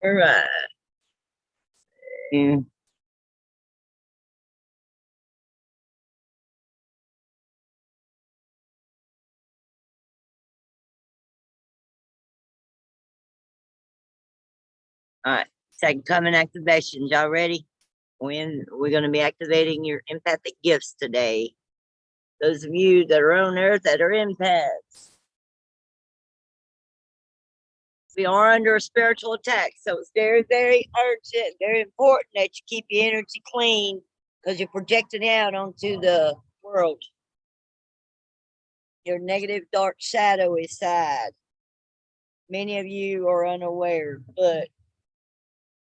All right. Yeah. All right. Second coming activations. Y'all ready? When we're going to be activating your empathic gifts today. Those of you that are on Earth that are empaths. We are under a spiritual attack, so it's very, very urgent, very important that you keep your energy clean because you're projecting out onto the world. Your negative dark shadowy side. Many of you are unaware, but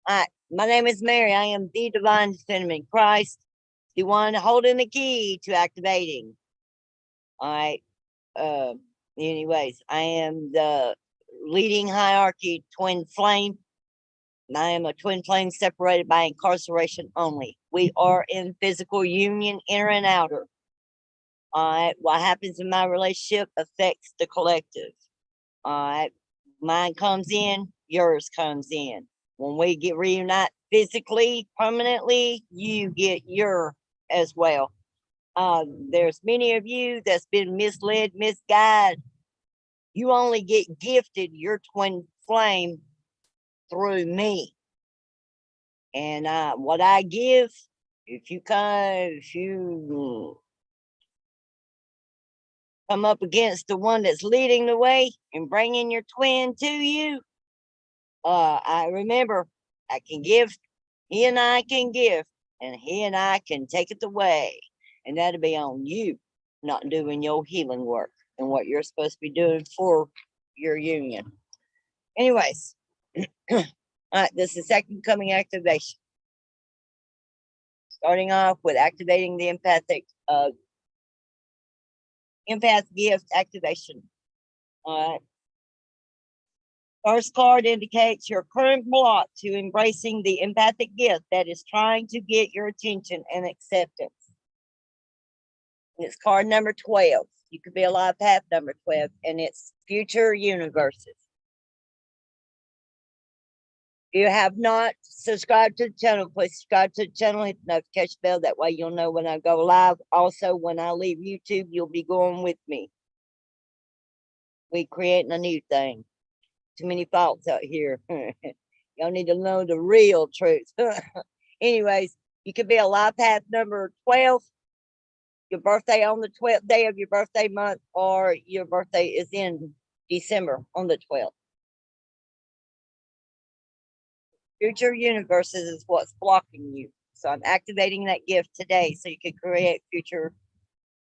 my name is Mary. I am the divine feminine Christ, the one holding the key to activating. All right. Anyways, I am the leading hierarchy twin flame. I am a twin flame separated by incarceration only. We are in physical union, inner and outer. All right. What happens in my relationship affects the collective. All right. Mine comes in, yours comes in. When we get reunite physically, permanently, you get your as well. There's many of you that's been misled, misguided. You only get gifted your twin flame through me. And what I give, if you come up against the one that's leading the way and bringing your twin to you, I remember I can give, he and I can give, and he and I can take it away. And that'll be on you, not doing your healing work and what you're supposed to be doing for your union. Anyways, all right, this is second coming activation. Starting off with activating the empathic empath gift activation. All right. First card indicates your current block to embracing the empathic gift that is trying to get your attention and acceptance. And it's card number 12. You could be a life path number 12, and it's future universes. If you have not subscribed to the channel, please subscribe to the channel, hit the notification bell. That way you'll know when I go live. Also, when I leave YouTube, you'll be going with me. We creating a new thing. Too many thoughts out here. Y'all need to know the real truth. Anyways, you could be a life path number 12, your birthday on the 12th day of your birthday month, or your birthday is in December on the 12th. Future universes is what's blocking you. So I'm activating that gift today so you can create future,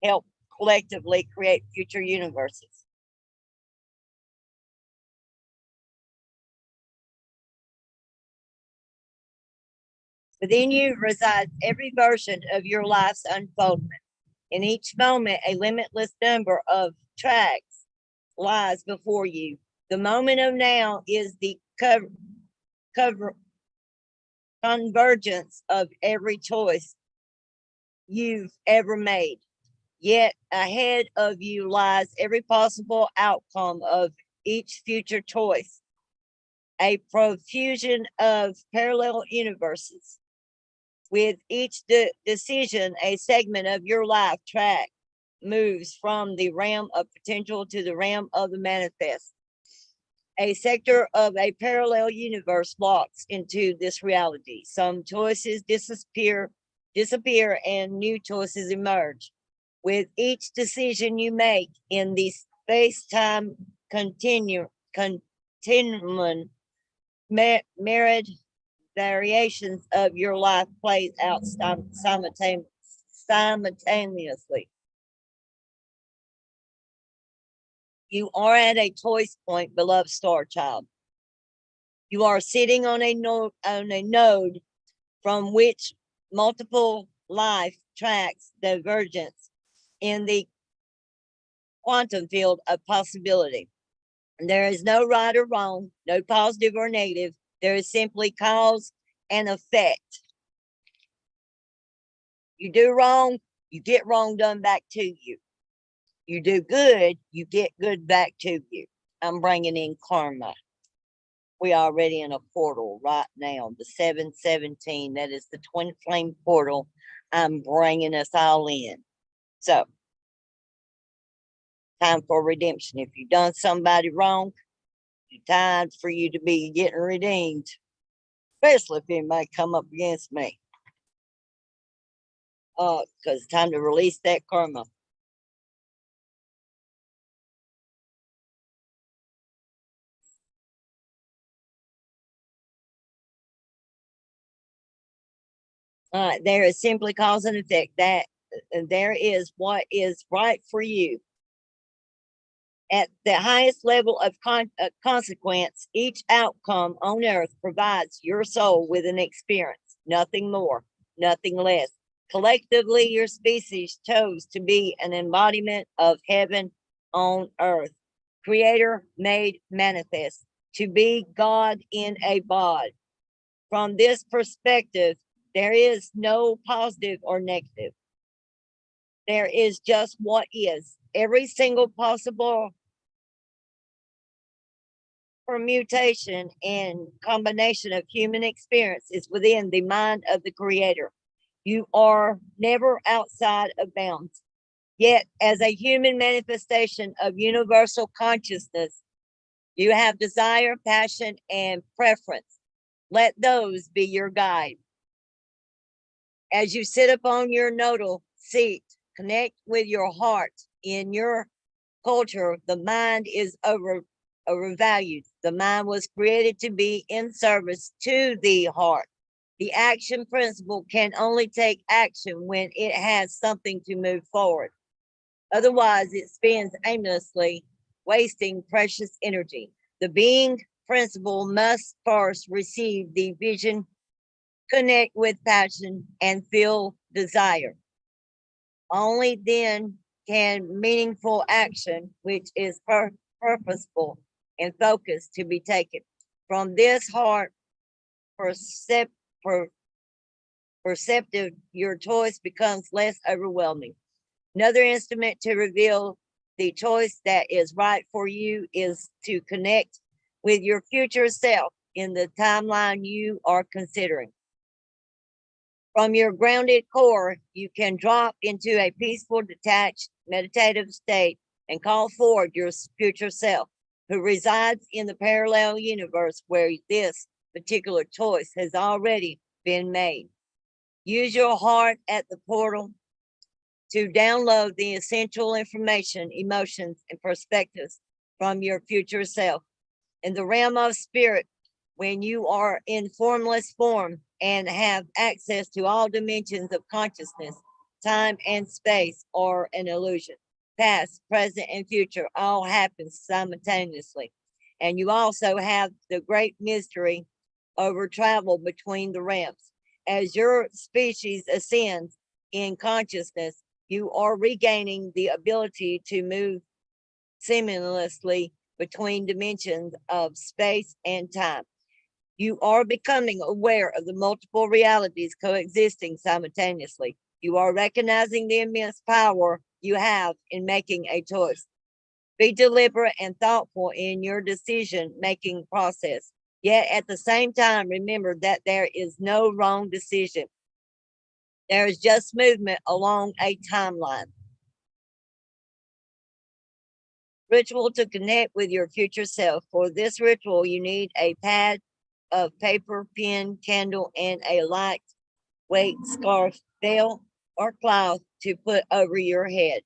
help collectively create future universes. Within you resides every version of your life's unfoldment. In each moment, a limitless number of tracks lies before you. The moment of now is the convergence of every choice you've ever made. Yet ahead of you lies every possible outcome of each future choice, a profusion of parallel universes. With each decision, a segment of your life track moves from the realm of potential to the realm of the manifest. A sector of a parallel universe locks into this reality. Some choices disappear, and new choices emerge. With each decision you make in the space-time continuum, myriad variations of your life plays out simultaneously. You are at a choice point, beloved star child. You are sitting on a node from which multiple life tracks divergence in the quantum field of possibility. There is no right or wrong, no positive or negative. There is simply cause and effect. You do wrong, you get wrong done back to you. You do good, you get good back to you. I'm bringing in karma. We are already in a portal right now, the 717. That is the twin flame portal. I'm bringing us all in. So, time for redemption. If you've done somebody wrong, it's time for you to be getting redeemed, especially if anybody come up against me. Because it's time to release that karma. There is simply cause and effect. That there is what is right for you. At the highest level of consequence, each outcome on earth provides your soul with an experience, nothing more, nothing less. Collectively, your species chose to be an embodiment of heaven on earth, creator made manifest, to be God in a bod. From this perspective, there is no positive or negative. There is just what is. Every single possible permutation and combination of human experience is within the mind of the creator. You are never outside of bounds. Yet, as a human manifestation of universal consciousness, you have desire, passion, and preference. Let those be your guide. As you sit upon your nodal seat, connect with your heart. In your culture, the mind is overvalued. The mind was created to be in service to the heart. The action principle can only take action when it has something to move forward. Otherwise, it spins aimlessly, wasting precious energy. The being principle must first receive the vision, connect with passion, and feel desire. Only then can meaningful action, which is purposeful and focused, to be taken. From this heart perceptive, your choice becomes less overwhelming. Another instrument to reveal the choice that is right for you is to connect with your future self in the timeline you are considering. From your grounded core, you can drop into a peaceful, detached, meditative state and call forward your future self, who resides in the parallel universe where this particular choice has already been made. Use your heart at the portal to download the essential information, emotions, and perspectives from your future self. In the realm of spirit, when you are in formless form and have access to all dimensions of consciousness, time and space are an illusion. Past, present, and future all happen simultaneously. And you also have the great mystery over travel between the realms. As your species ascends in consciousness, you are regaining the ability to move seamlessly between dimensions of space and time. You are becoming aware of the multiple realities coexisting simultaneously. You are recognizing the immense power you have in making a choice. Be deliberate and thoughtful in your decision making process. Yet at the same time, remember that there is no wrong decision. There is just movement along a timeline. Ritual to connect with your future self. For this ritual, you need a pad of paper, pen, candle, and a lightweight scarf, veil, or cloth to put over your head.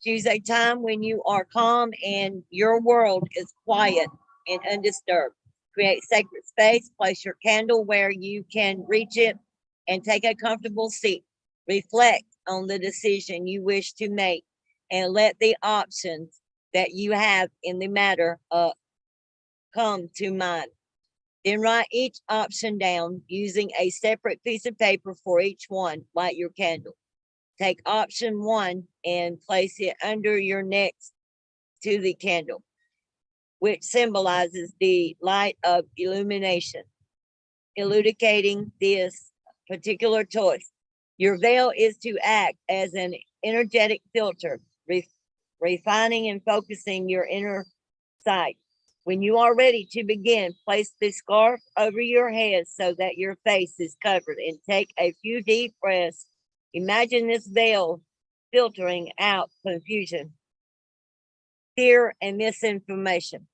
Choose a time when you are calm and your world is quiet and undisturbed. Create sacred space, place your candle where you can reach it, and take a comfortable seat. Reflect on the decision you wish to make and let the options that you have in the matter come to mind. Then write each option down using a separate piece of paper for each one. Light your candle. Take option 1 and place it under your next to the candle, which symbolizes the light of illumination, elucidating this particular choice. Your veil is to act as an energetic filter, refining and focusing your inner sight. When you are ready to begin, place the scarf over your head so that your face is covered and take a few deep breaths. Imagine this veil filtering out confusion, fear, and misinformation.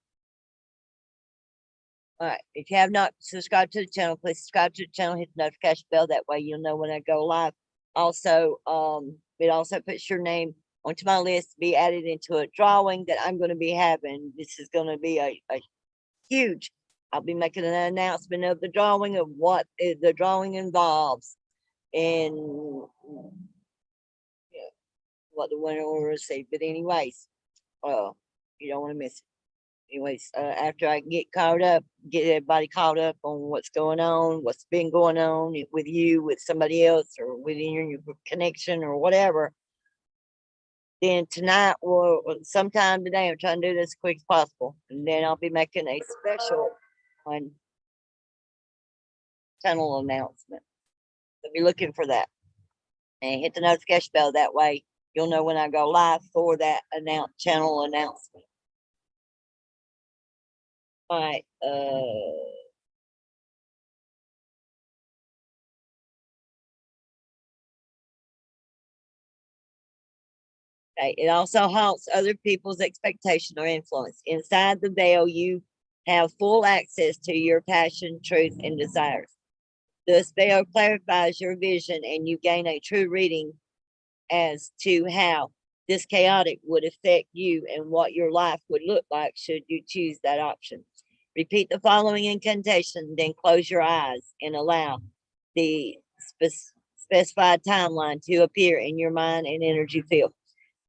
All right. If you have not subscribed to the channel, please subscribe to the channel, hit the notification bell. That way you'll know when I go live. Also, it also puts your name onto my list to be added into a drawing that I'm going to be having. This is going to be a huge, I'll be making an announcement of the drawing, of what the drawing involves, and what the winner will receive. But anyways, you don't want to miss it. Anyways, after I get everybody caught up on what's going on, what's been going on with you, with somebody else, or within your connection or whatever, then tonight or sometime today, I'm trying to do this as quick as possible. And then I'll be making a special on channel announcement. So be looking for that. And hit the notification bell. That way you'll know when I go live for that channel announcement. All right. Okay. It also halts other people's expectation or influence. Inside the veil, you have full access to your passion, truth, and desires. This veil clarifies your vision, and you gain a true reading as to how this chaotic would affect you and what your life would look like should you choose that option. Repeat the following incantation, then close your eyes and allow the specified timeline to appear in your mind and energy field.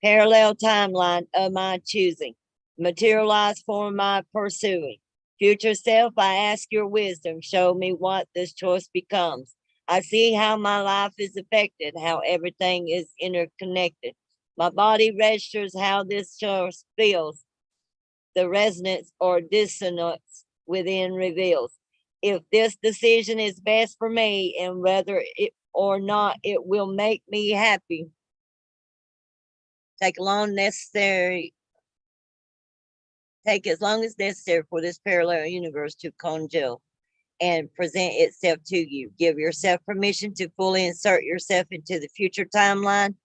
Parallel timeline of my choosing, materialized for my pursuing. Future self, I ask your wisdom, show me what this choice becomes. I see how my life is affected, how everything is interconnected. My body registers how this choice feels. The resonance or dissonance within reveals. If this decision is best for me and whether it or not, it will make me happy. Take as long as necessary for this parallel universe to congeal and present itself to you. Give yourself permission to fully insert yourself into the future timeline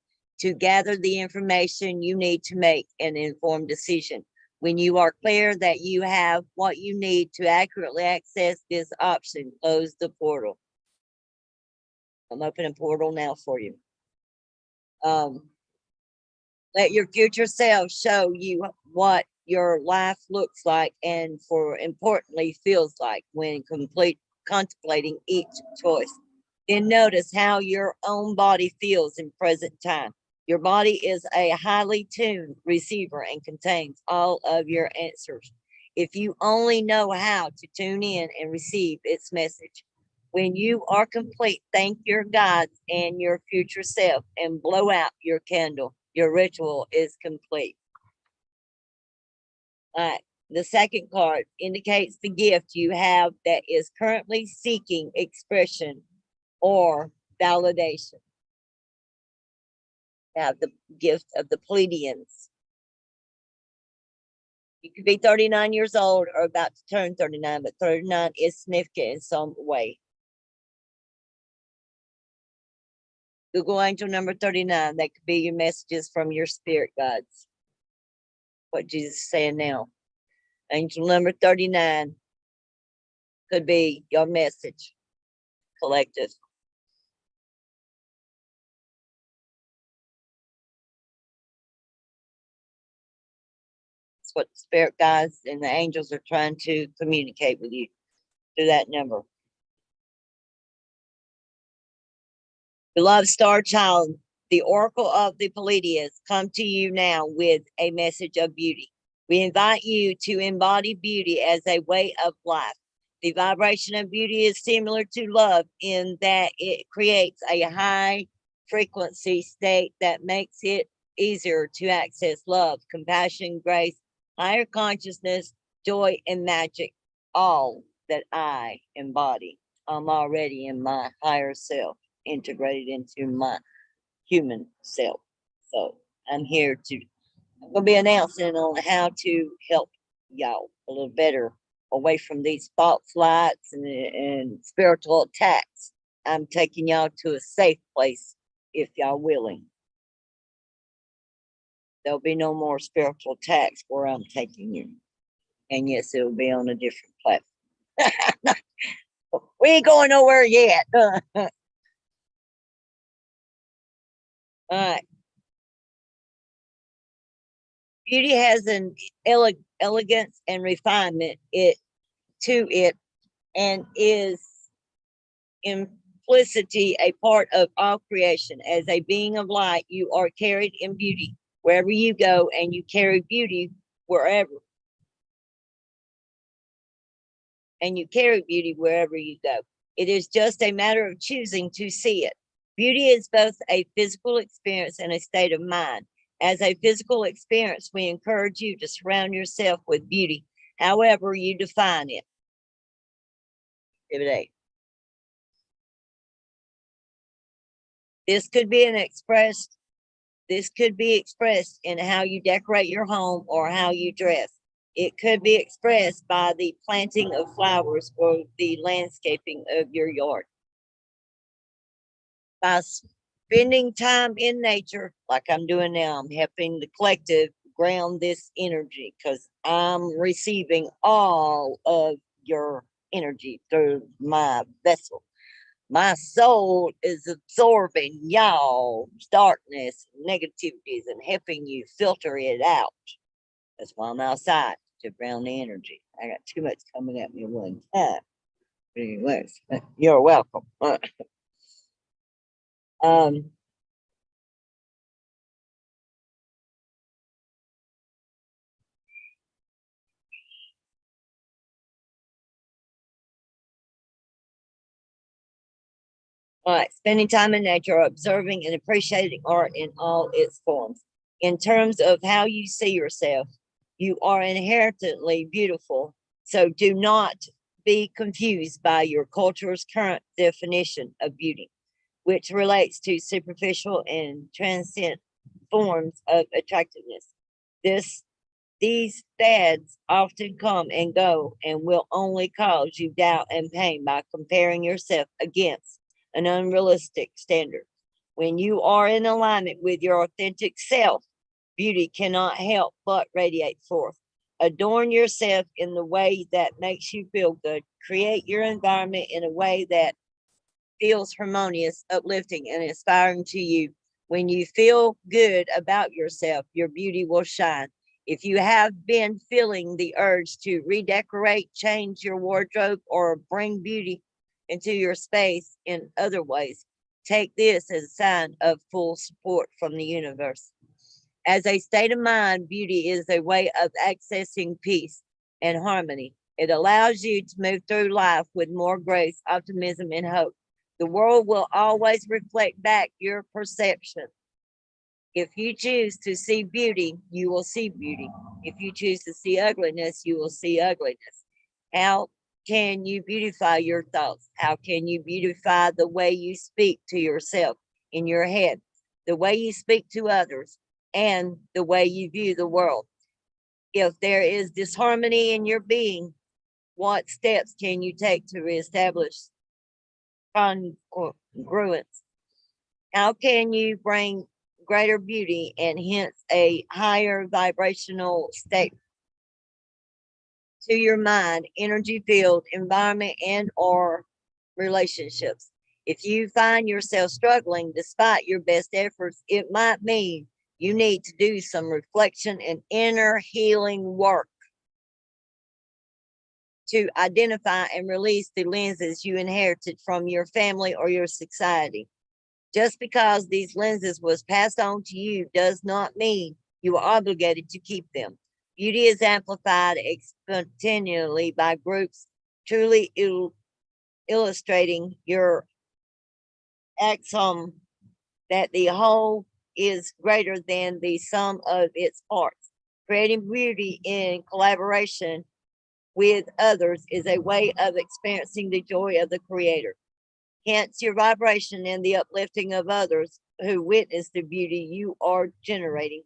to gather the information you need to make an informed decision. When you are clear that you have what you need to accurately access this option, close the portal. I'm opening a portal now for you. Let your future self show you what your life looks like and, for importantly, feels like when contemplating each choice. Then notice how your own body feels in present time. Your body is a highly tuned receiver and contains all of your answers. If you only know how to tune in and receive its message. When you are complete, thank your guides and your future self and blow out your candle. Your ritual is complete. All right. The second card indicates the gift you have that is currently seeking expression or validation. Have the gift of the Pleiadians. You could be 39 years old or about to turn 39, but 39 is significant in some way. Google angel number 39. That could be your messages from your spirit guides. What Jesus is saying now. Angel number 39 could be your message, collective. That's what the spirit guides and the angels are trying to communicate with you through that number. Beloved star child, the oracle of the Pleiadians come to you now with a message of beauty. We invite you to embody beauty as a way of life. The vibration of beauty is similar to love in that it creates a high frequency state that makes it easier to access love, compassion, grace, higher consciousness, joy, and magic, all that I embody. I'm already in my higher self, integrated into my human self. So I'm going to be announcing on how to help y'all a little better away from these false lights and spiritual attacks. I'm taking y'all to a safe place if y'all willing. There'll be no more spiritual attacks where I'm taking you. And yes, it'll be on a different platform. We ain't going nowhere yet. All right. Beauty has an elegance and refinement to it, and is implicitly a part of all creation. As a being of light, you are carried in beauty wherever you go, and you carry beauty wherever. And you carry beauty wherever you go. It is just a matter of choosing to see it. Beauty is both a physical experience and a state of mind. As a physical experience, we encourage you to surround yourself with beauty, however you define it. Exhibit A. This could be expressed in how you decorate your home or how you dress. It could be expressed by the planting of flowers or the landscaping of your yard. By spending time in nature, like I'm doing now, I'm helping the collective ground this energy because I'm receiving all of your energy through my vessel. My soul is absorbing y'all's darkness, negativities, and helping you filter it out. That's why I'm outside to ground the energy. I got too much coming at me one time. Anyways, you're welcome. Um, all right, spending time in nature, observing and appreciating art in all its forms. In terms of how you see yourself, you are inherently beautiful. So do not be confused by your culture's current definition of beauty, which relates to superficial and transient forms of attractiveness. This These fads often come and go and will only cause you doubt and pain by comparing yourself against an unrealistic standard. When you are in alignment with your authentic self, beauty cannot help but radiate forth. Adorn yourself in the way that makes you feel good. Create your environment in a way that feels harmonious, uplifting, and inspiring to you. When you feel good about yourself, your beauty will shine. If you have been feeling the urge to redecorate, change your wardrobe, or bring beauty into your space in other ways, take this as a sign of full support from the universe. As a state of mind, beauty is a way of accessing peace and harmony. It allows you to move through life with more grace, optimism, and hope. The world will always reflect back your perception. If you choose to see beauty, you will see beauty. If you choose to see ugliness, you will see ugliness. How can you beautify your thoughts? How can you beautify the way you speak to yourself in your head, the way you speak to others, and the way you view the world? If there is disharmony in your being, what steps can you take to reestablish congruence? How can you bring greater beauty and hence a higher vibrational state to your mind, energy field, environment, and or relationships? If you find yourself struggling despite your best efforts, it might mean you need to do some reflection and inner healing work to identify and release the lenses you inherited from your family or your society. Just because these lenses was passed on to you does not mean you are obligated to keep them. Beauty is amplified exponentially by groups truly illustrating your axiom that the whole is greater than the sum of its parts. Creating beauty in collaboration with others is a way of experiencing the joy of the Creator. Hence, your vibration and the uplifting of others who witness the beauty you are generating.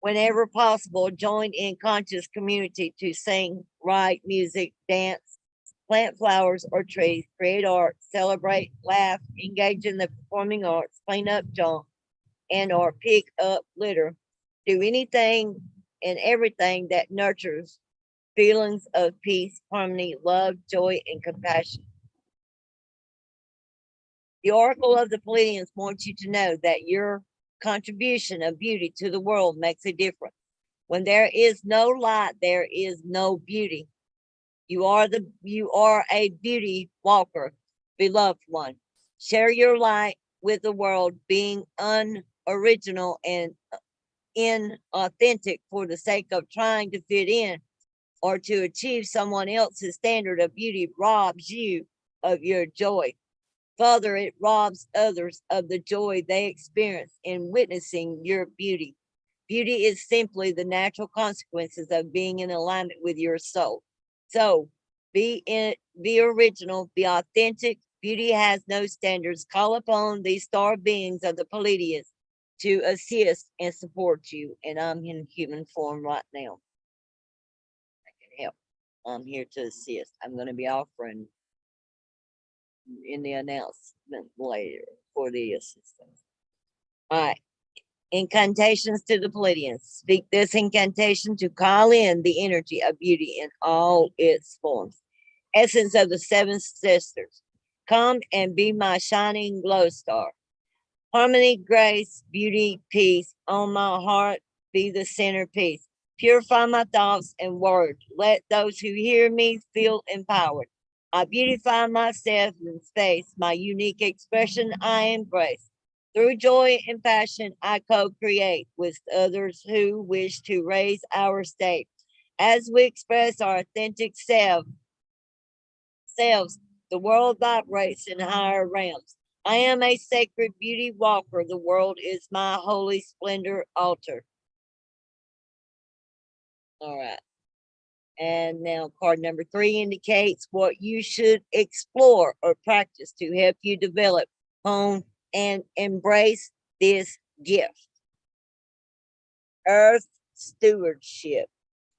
Whenever possible, join in conscious community to sing, write music, dance, plant flowers or trees, create art, celebrate, laugh, engage in the performing arts, clean up junk, and or pick up litter. Do anything and everything that nurtures feelings of peace, harmony, love, joy, and compassion. The Oracle of the Pleiadians wants you to know that your contribution of beauty to the world makes a difference. When there is no light, there is no beauty. You are a beauty walker, beloved one. Share your light with the world, being unoriginal and inauthentic for the sake of trying to fit in or to achieve someone else's standard of beauty robs you of your joy. Further, it robs others of the joy they experience in witnessing your beauty. Beauty is simply the natural consequences of being in alignment with your soul. So be original, be authentic. Beauty has no standards. Call upon these star beings of the Pleiadians to assist and support you. And I'm in human form right now. I can help. I'm here to assist. I'm going to be offering in the announcement later for the assistance. All right. Incantations to the Pleiadians. Speak this incantation to call in the energy of beauty in all its forms. Essence of the seven sisters. Come and be my shining glow star. Harmony, grace, beauty, peace on my heart be the centerpiece. Purify my thoughts and words. Let those who hear me feel empowered. I beautify myself in space, my unique expression I embrace. Through joy and passion, I co-create with others who wish to raise our state. As we express our authentic selves, the world vibrates in higher realms. I am a sacred beauty walker. The world is my holy splendor altar. All right. And now card number 3 indicates what you should explore or practice to help you develop, hone, and embrace this gift. Earth stewardship.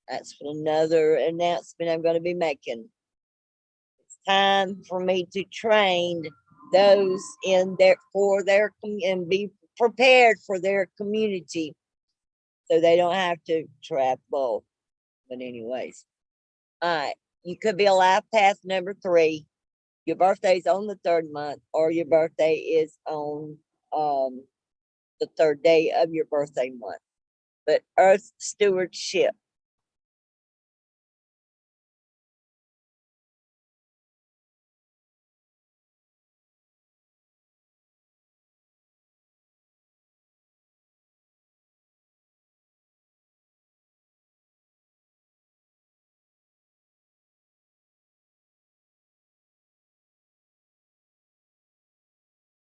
That's another announcement I'm going to be making. It's time for me to train those in their and be prepared for their community so they don't have to trap both. But anyways, all right, you could be a life path number 3. Your birthday's on the 3rd month, or your birthday is on the 3rd day of your birthday month. But Earth stewardship.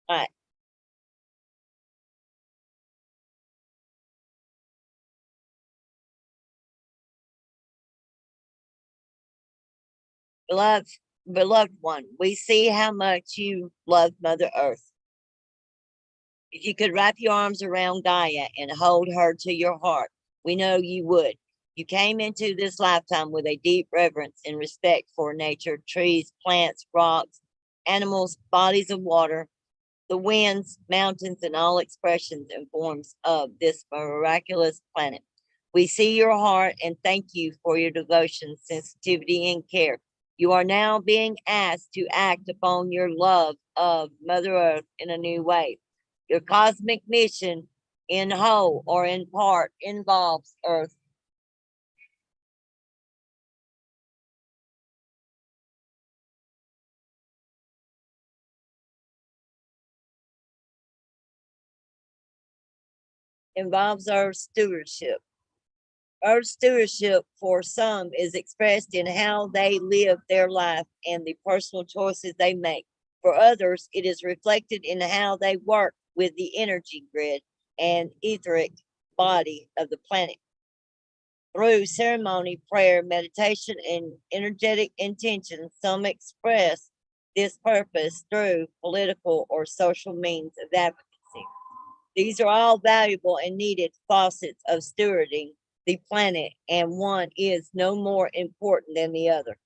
All right. Beloved, beloved one, we see how much you love Mother Earth. If you could wrap your arms around Gaia and hold her to your heart, we know you would. You came into this lifetime with a deep reverence and respect for nature, trees, plants, rocks, animals, bodies of water, the winds, mountains, and all expressions and forms of this miraculous planet. We see your heart and thank you for your devotion, sensitivity, and care. You are now being asked to act upon your love of Mother Earth in a new way. Your cosmic mission, in whole or in part, involves Earth. Involves Earth stewardship. Earth stewardship for some is expressed in how they live their life and the personal choices they make. For others, it is reflected in how they work with the energy grid and etheric body of the planet. Through ceremony, prayer, meditation, and energetic intention, some express this purpose through political or social means of advocacy. These are all valuable and needed facets of stewarding the planet, and one is no more important than the other.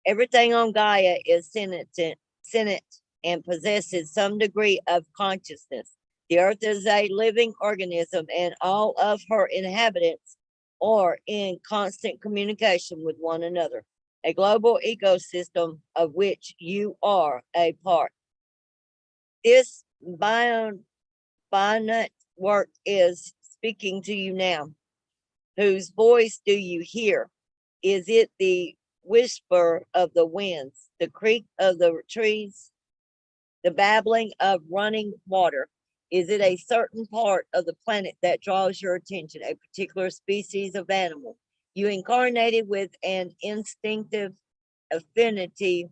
Everything on Gaia is sentient and possesses some degree of consciousness. The Earth is a living organism, and all of her inhabitants are in constant communication with one another, a global ecosystem of which you are a part. This Bionic work is speaking to you now. Whose voice do you hear? Is it the whisper of the winds, the creak of the trees, the babbling of running water? Is it a certain part of the planet that draws your attention, a particular species of animal you incarnated with an instinctive affinity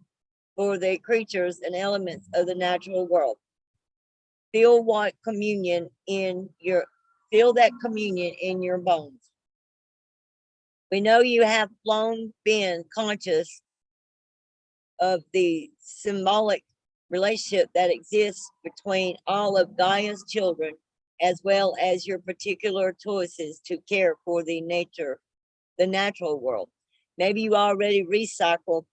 for the creatures and elements of the natural world? Feel what communion in your feel that communion in your bones. We know you have long been conscious of the symbolic relationship that exists between all of Gaia's children, as well as your particular choices to care for the natural world. Maybe you already recycle,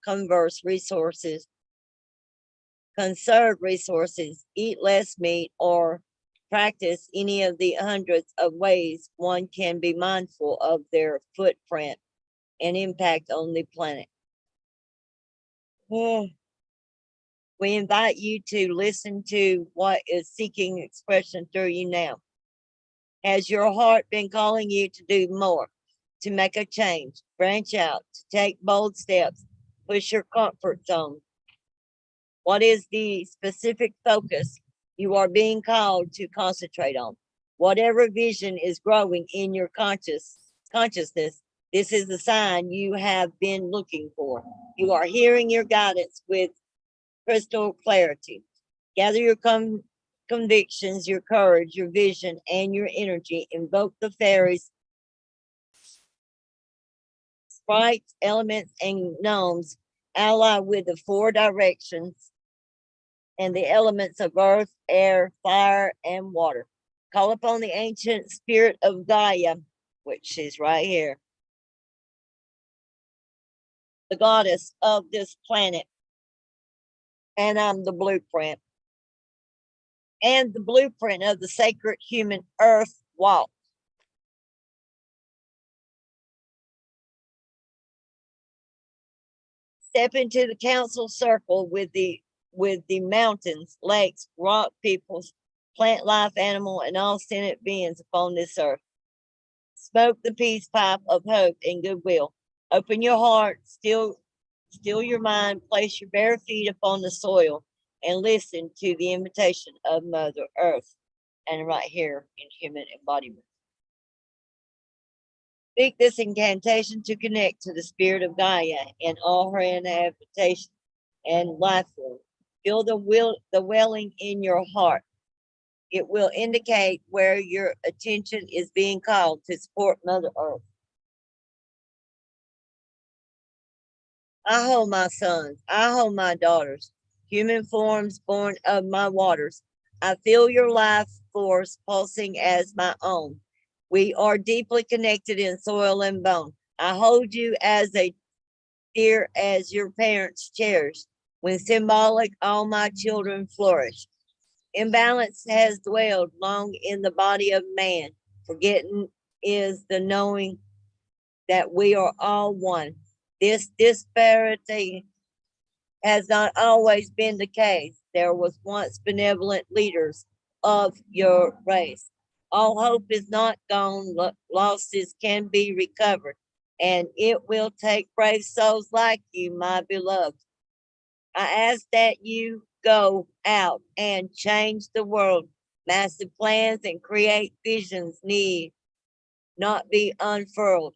conserve resources, eat less meat, or practice any of the hundreds of ways one can be mindful of their footprint and impact on the planet. We invite you to listen to what is seeking expression through you now. Has your heart been calling you to do more, to make a change, branch out, to take bold steps, push your comfort zone? What is the specific focus you are being called to concentrate on? Whatever vision is growing in your consciousness, this is the sign you have been looking for. You are hearing your guidance with crystal clarity. Gather your convictions, your courage, your vision, and your energy. Invoke the fairies, sprites, elements, and gnomes. Ally with the four directions and the elements of earth, air, fire, and water. Call upon the ancient spirit of Gaia, which is right here, the goddess of this planet, and I'm the blueprint, and the blueprint of the sacred human earth walk. Step into the council circle with the mountains, lakes, rock peoples, plant life, animal, and all sentient beings upon this earth. Smoke the peace pipe of hope and goodwill. Open your heart, still your mind, place your bare feet upon the soil, and listen to the invitation of Mother Earth. And right here in human embodiment. Speak this incantation to connect to the spirit of Gaia and all her inhabitation and life form. Feel the welling in your heart. It will indicate where your attention is being called to support Mother Earth. I hold my sons, I hold my daughters, human forms born of my waters. I feel your life force pulsing as my own. We are deeply connected in soil and bone. I hold you as dear as your parents cherish. When symbolic, all my children flourish. Imbalance has dwelled long in the body of man. Forgetting is the knowing that we are all one. This disparity has not always been the case. There was once benevolent leaders of your race. All hope is not gone. Losses can be recovered, and it will take brave souls like you, my beloved. I ask that you go out and change the world. Massive plans and create visions need not be unfurled.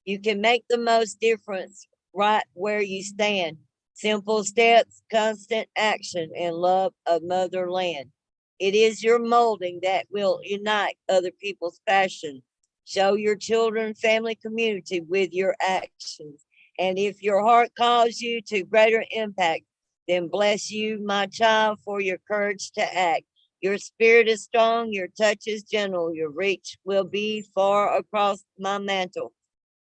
You can make the most difference right where you stand. Simple steps, constant action, and love of motherland. It is your molding that will unite other people's passion. Show your children, family, community with your actions. And if your heart calls you to greater impact, then bless you, my child, for your courage to act. Your spirit is strong, your touch is gentle, your reach will be far across my mantle.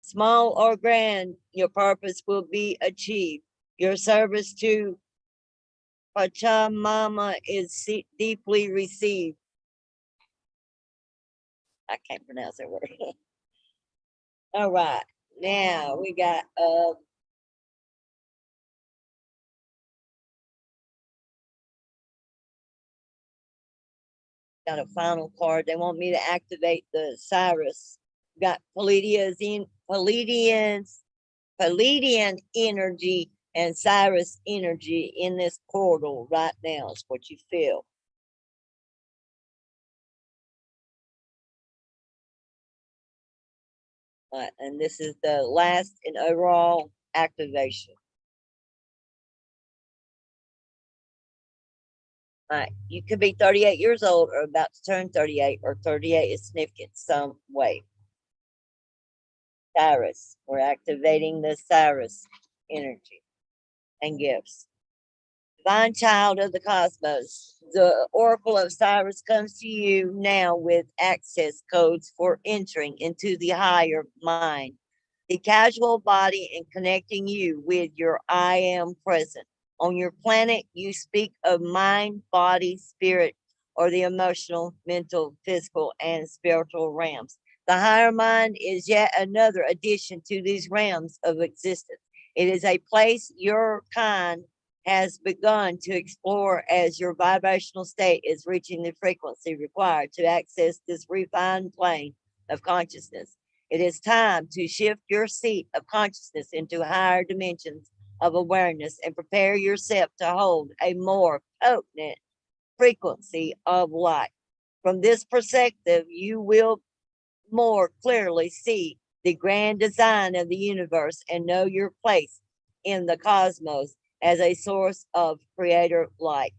Small or grand, your purpose will be achieved. Your service to Pachamama is deeply received. I can't pronounce that word. All right. Now we got a final card. They want me to activate the Cyrus. Got Palladian energy and Cyrus energy in this portal right now is what you feel. And this is the last and overall activation. You could be 38 years old or about to turn 38, or 38 is significant some way. Cyrus, we're activating the Cyrus energy and gifts. Divine child of the cosmos, the Oracle of Cyrus comes to you now with access codes for entering into the higher mind, the casual body, and connecting you with your I am present. On your planet, you speak of mind, body, spirit, or the emotional, mental, physical, and spiritual realms. The higher mind is yet another addition to these realms of existence. It is a place your kind has begun to explore as your vibrational state is reaching the frequency required to access this refined plane of consciousness. It is time to shift your seat of consciousness into higher dimensions of awareness and prepare yourself to hold a more potent frequency of light. From this perspective, you will more clearly see the grand design of the universe and know your place in the cosmos as a source of creator light.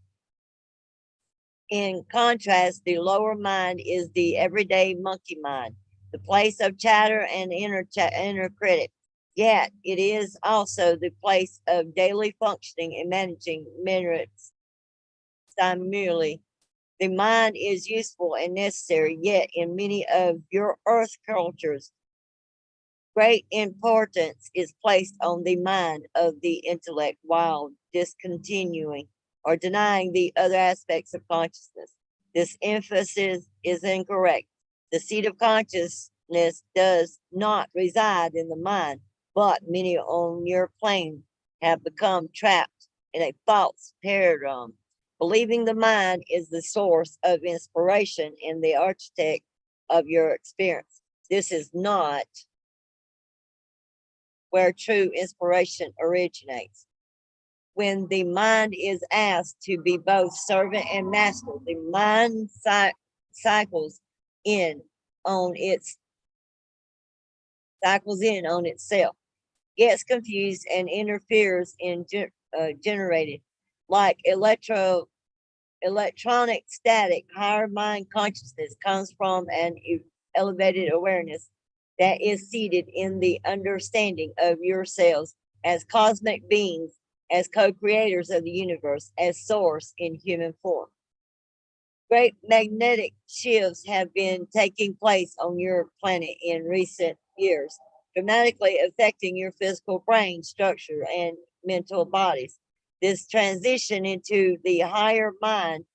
In contrast, the lower mind is the everyday monkey mind, the place of chatter and inner critic. Yet it is also the place of daily functioning and managing merits simultaneously. The mind is useful and necessary, yet in many of your earth cultures, great importance is placed on the mind of the intellect while discontinuing or denying the other aspects of consciousness. This emphasis is incorrect. The seat of consciousness does not reside in the mind, but many on your plane have become trapped in a false paradigm, believing the mind is the source of inspiration and the architect of your experience. This is not where true inspiration originates. When the mind is asked to be both servant and master, the mind cycles in on its cycles in on itself, gets confused and interferes in generated like electronic static. Higher mind consciousness comes from an elevated awareness that is seated in the understanding of yourselves as cosmic beings, as co-creators of the universe, as source in human form. Great magnetic shifts have been taking place on your planet in recent years, dramatically affecting your physical brain structure and mental bodies. This transition into the higher mind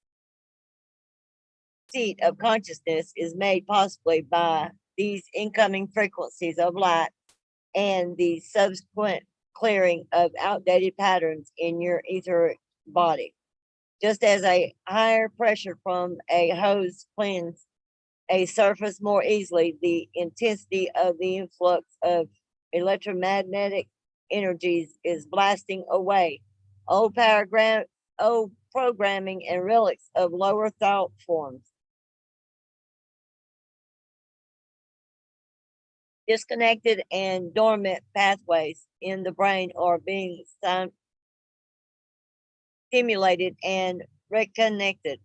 seat of consciousness is made possibly by these incoming frequencies of light and the subsequent clearing of outdated patterns in your etheric body. Just as a higher pressure from a hose cleans a surface more easily, the intensity of the influx of electromagnetic energies is blasting away old programming and relics of lower thought forms. Disconnected and dormant pathways in the brain are being stimulated and reconnected.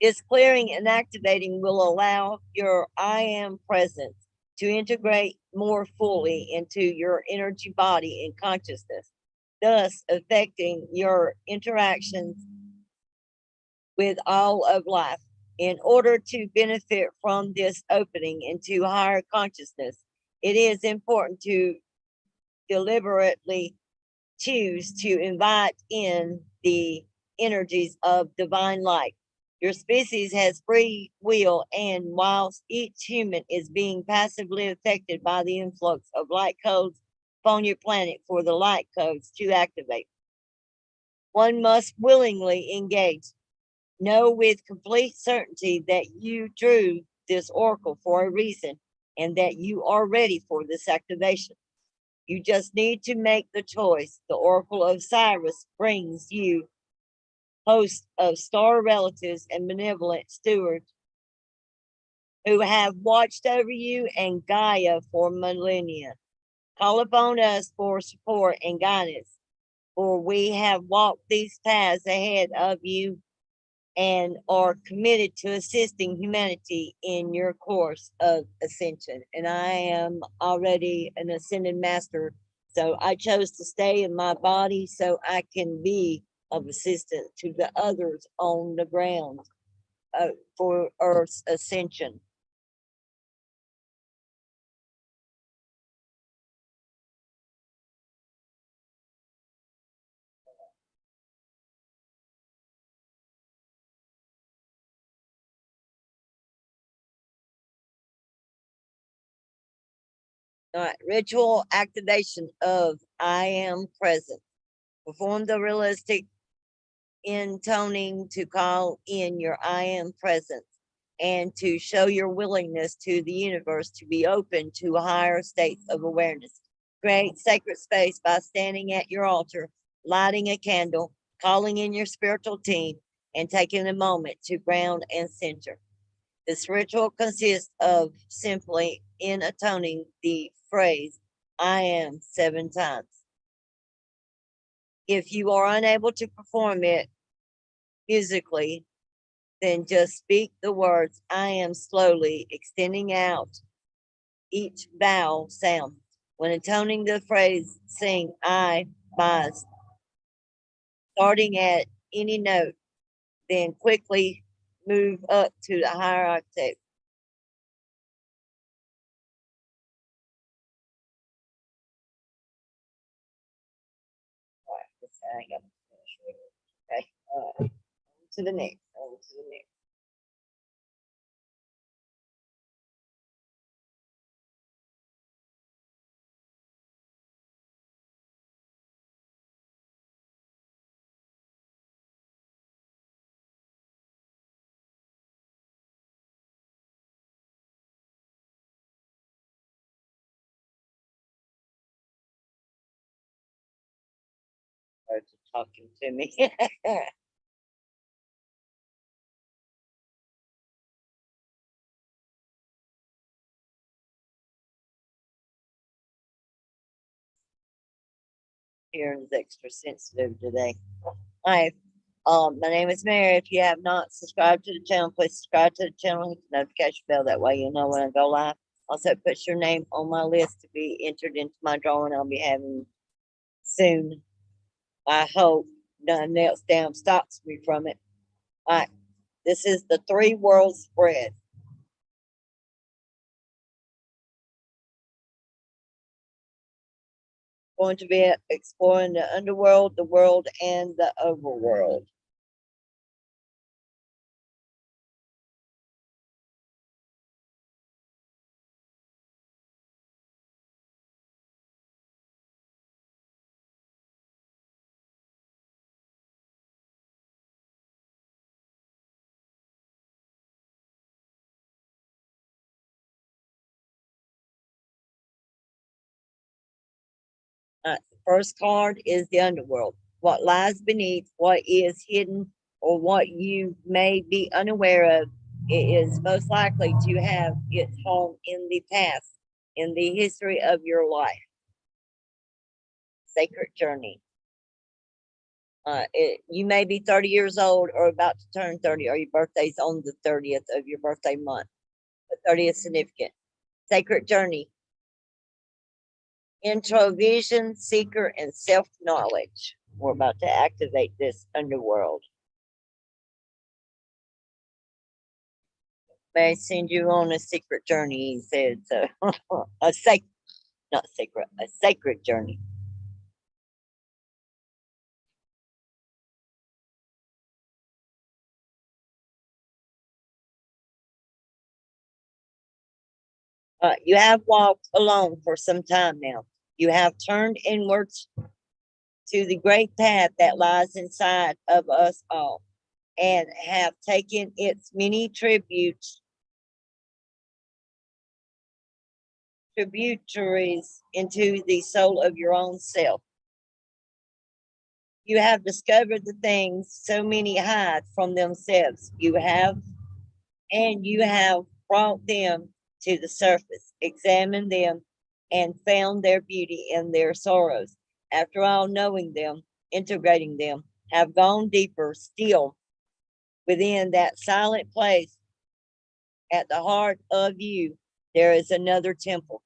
This clearing and activating will allow your I am presence to integrate more fully into your energy body and consciousness, thus affecting your interactions with all of life. In order to benefit from this opening into higher consciousness, it is important to deliberately choose to invite in the energies of divine light. Your species has free will, and whilst each human is being passively affected by the influx of light codes upon your planet for the light codes to activate, one must willingly engage. Know with complete certainty that you drew this oracle for a reason and that you are ready for this activation. You just need to make the choice. The Oracle of Cyrus brings you hosts of star relatives and benevolent stewards who have watched over you and Gaia for millennia. Call upon us for support and guidance, for we have walked these paths ahead of you and are committed to assisting humanity in your course of ascension. And I am already an ascended master, so I chose to stay in my body so I can be of assistance to the others on the ground for Earth's ascension. All right, ritual activation of I am present. Perform the realistic intoning to call in your I am presence and to show your willingness to the universe to be open to higher states of awareness. Create sacred space by standing at your altar, lighting a candle, calling in your spiritual team, and taking a moment to ground and center. This ritual consists of simply intoning the phrase I am 7 times. If you are unable to perform it musically, then just speak the words I am, slowly extending out each vowel sound. When intoning the phrase, sing I by starting at any note, then quickly move up to the higher octave. All right, I got to finish reading. Okay, on to the next. On to the next. Birds are talking to me. Hearing is extra sensitive today. Hi, my name is Mary. If you have not subscribed to the channel, please subscribe to the channel, hit the notification bell. That way you'll know when I go live. Also, put your name on my list to be entered into my drawing I'll be having soon. I hope nothing else damn stops me from it. All right, this is the three world spread. Going to be exploring the underworld, the world, and the overworld. The first card is the underworld. What lies beneath, what is hidden, or what you may be unaware of, it is most likely to have its home in the past, in the history of your life. Sacred journey. You may be 30 years old or about to turn 30, or your birthday's on the 30th of your birthday month. The 30th significant. Sacred journey. Introvision, seeker, and self knowledge. We're about to activate this underworld. may send you on a secret journey, he said. So not secret, a sacred journey. You have walked alone for some time now. You have turned inwards to the great path that lies inside of us all, and have taken its many tributaries into the soul of your own self. You have discovered the things so many hide from themselves. You have brought them to the surface, examined them, and found their beauty in their sorrows. After all, knowing them, integrating them, have gone deeper still within that silent place at the heart of you. There is another temple,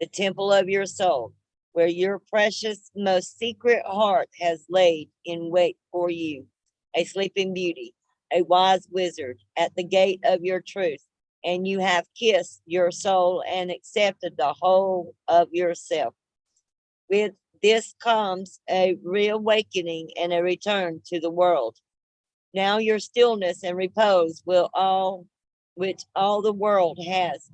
the temple of your soul, where your precious, most secret heart has laid in wait for you, a sleeping beauty, a wise wizard at the gate of your truth. And you have kissed your soul and accepted the whole of yourself. With this comes a reawakening and a return to the world. Now your stillness and repose will all which all the world has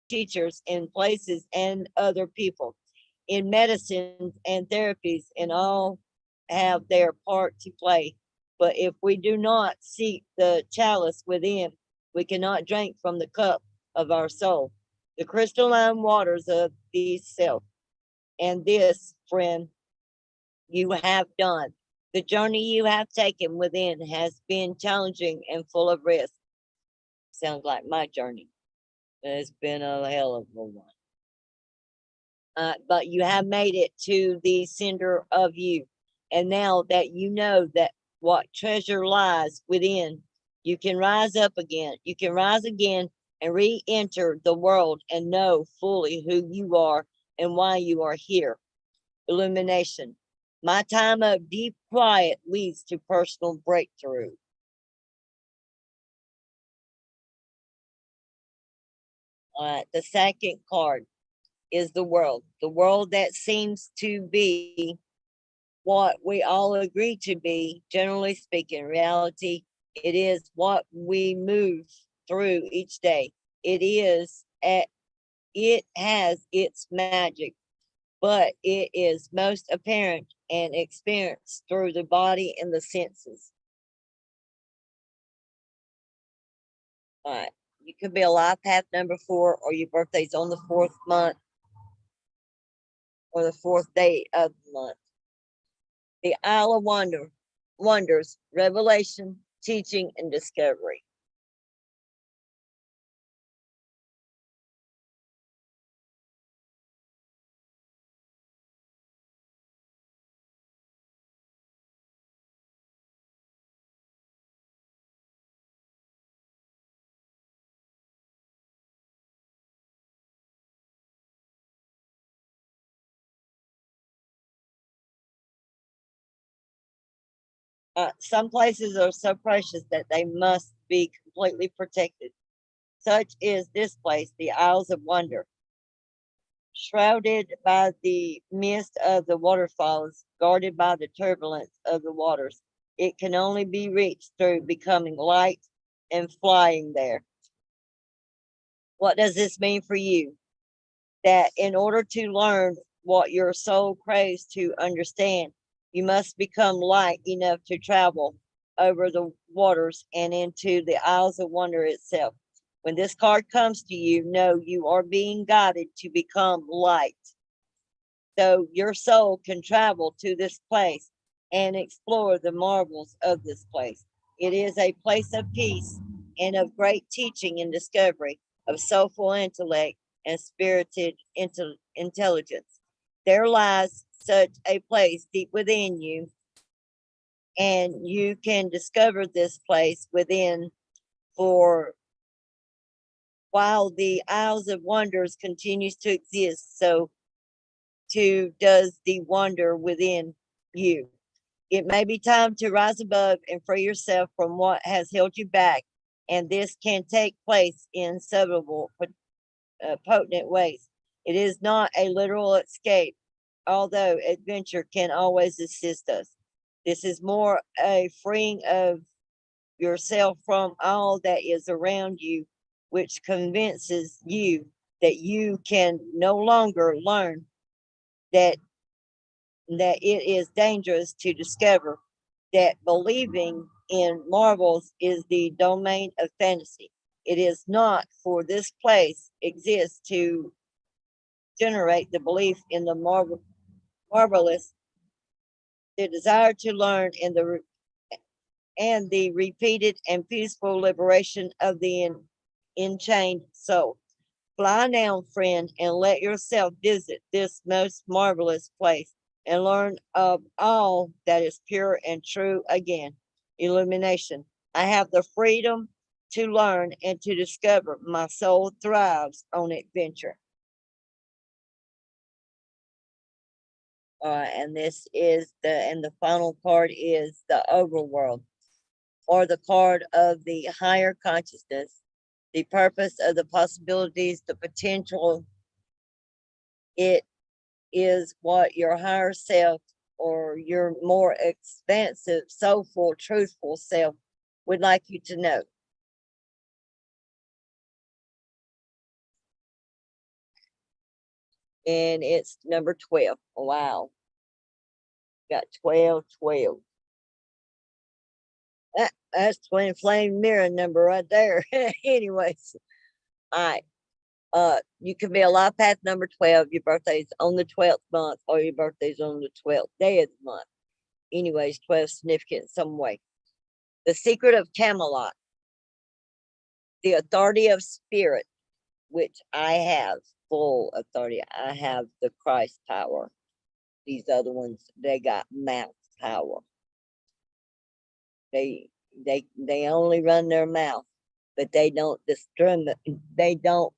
teachers in places and other people in medicines and therapies, and all have their part to play. But if we do not seek the chalice within, we cannot drink from the cup of our soul, the crystalline waters of the self. And this, friend, you have done. The journey you have taken within has been challenging and full of risk. Sounds like my journey. It's been a hell of a one. But you have made it to the center of you. And now that you know that what treasure lies within, you can rise up again. You can rise again and re enter the world and know fully who you are and why you are here. Illumination. My time of deep quiet leads to personal breakthrough. The second card is the world that seems to be what we all agree to be, generally speaking. Reality, it is what we move through each day. It has its magic, but it is most apparent and experienced through the body and the senses. All right. You could be a life path number 4, or your birthday's on the 4th month or the 4th day of the month. The Isle of Wonders, revelation, teaching, and discovery. Some places are so precious that they must be completely protected. Such is this place, the Isles of Wonder, shrouded by the mist of the waterfalls, guarded by the turbulence of the waters. It can only be reached through becoming light and flying there. What does this mean for you? That in order to learn what your soul craves to understand, you must become light enough to travel over the waters and into the Isles of Wonder itself. When this card comes to you, know you are being guided to become light. So your soul can travel to this place and explore the marvels of this place. It is a place of peace and of great teaching and discovery, of soulful intellect and spirited intelligence. There lies such a place deep within you, and you can discover this place within for While the Isles of Wonders continues to exist, so too does the wonder within you. It may be time to rise above and free yourself from what has held you back, and this can take place in several potent ways. It is not a literal escape, although adventure can always assist us. This is more a freeing of yourself from all that is around you, which convinces you that you can no longer learn that it is dangerous to discover that believing in marvels is the domain of fantasy. It is not, for this place exists to generate the belief in the marvelous, the desire to learn, and the repeated and peaceful liberation of the enchained soul. Fly now, friend, and let yourself visit this most marvelous place and learn of all that is pure and true again. Illumination. I have the freedom to learn and to discover. My soul thrives on adventure. And this is the final card is the overworld, or the card of the higher consciousness, the purpose of the possibilities, the potential. It is what your higher self or your more expansive, soulful, truthful self would like you to know. And it's number 12. Wow. Got 12, 12. That's twin flame mirror number right there. Anyways, all right. You can be a life path number 12. Your birthday's on the 12th month, or your birthday's on the 12th day of the month. Anyways, 12 significant in some way. The secret of Camelot, the authority of spirit, which I have full authority. I have the Christ power. These other ones, they got mouth power. They only run their mouth, but they don't discriminate. They don't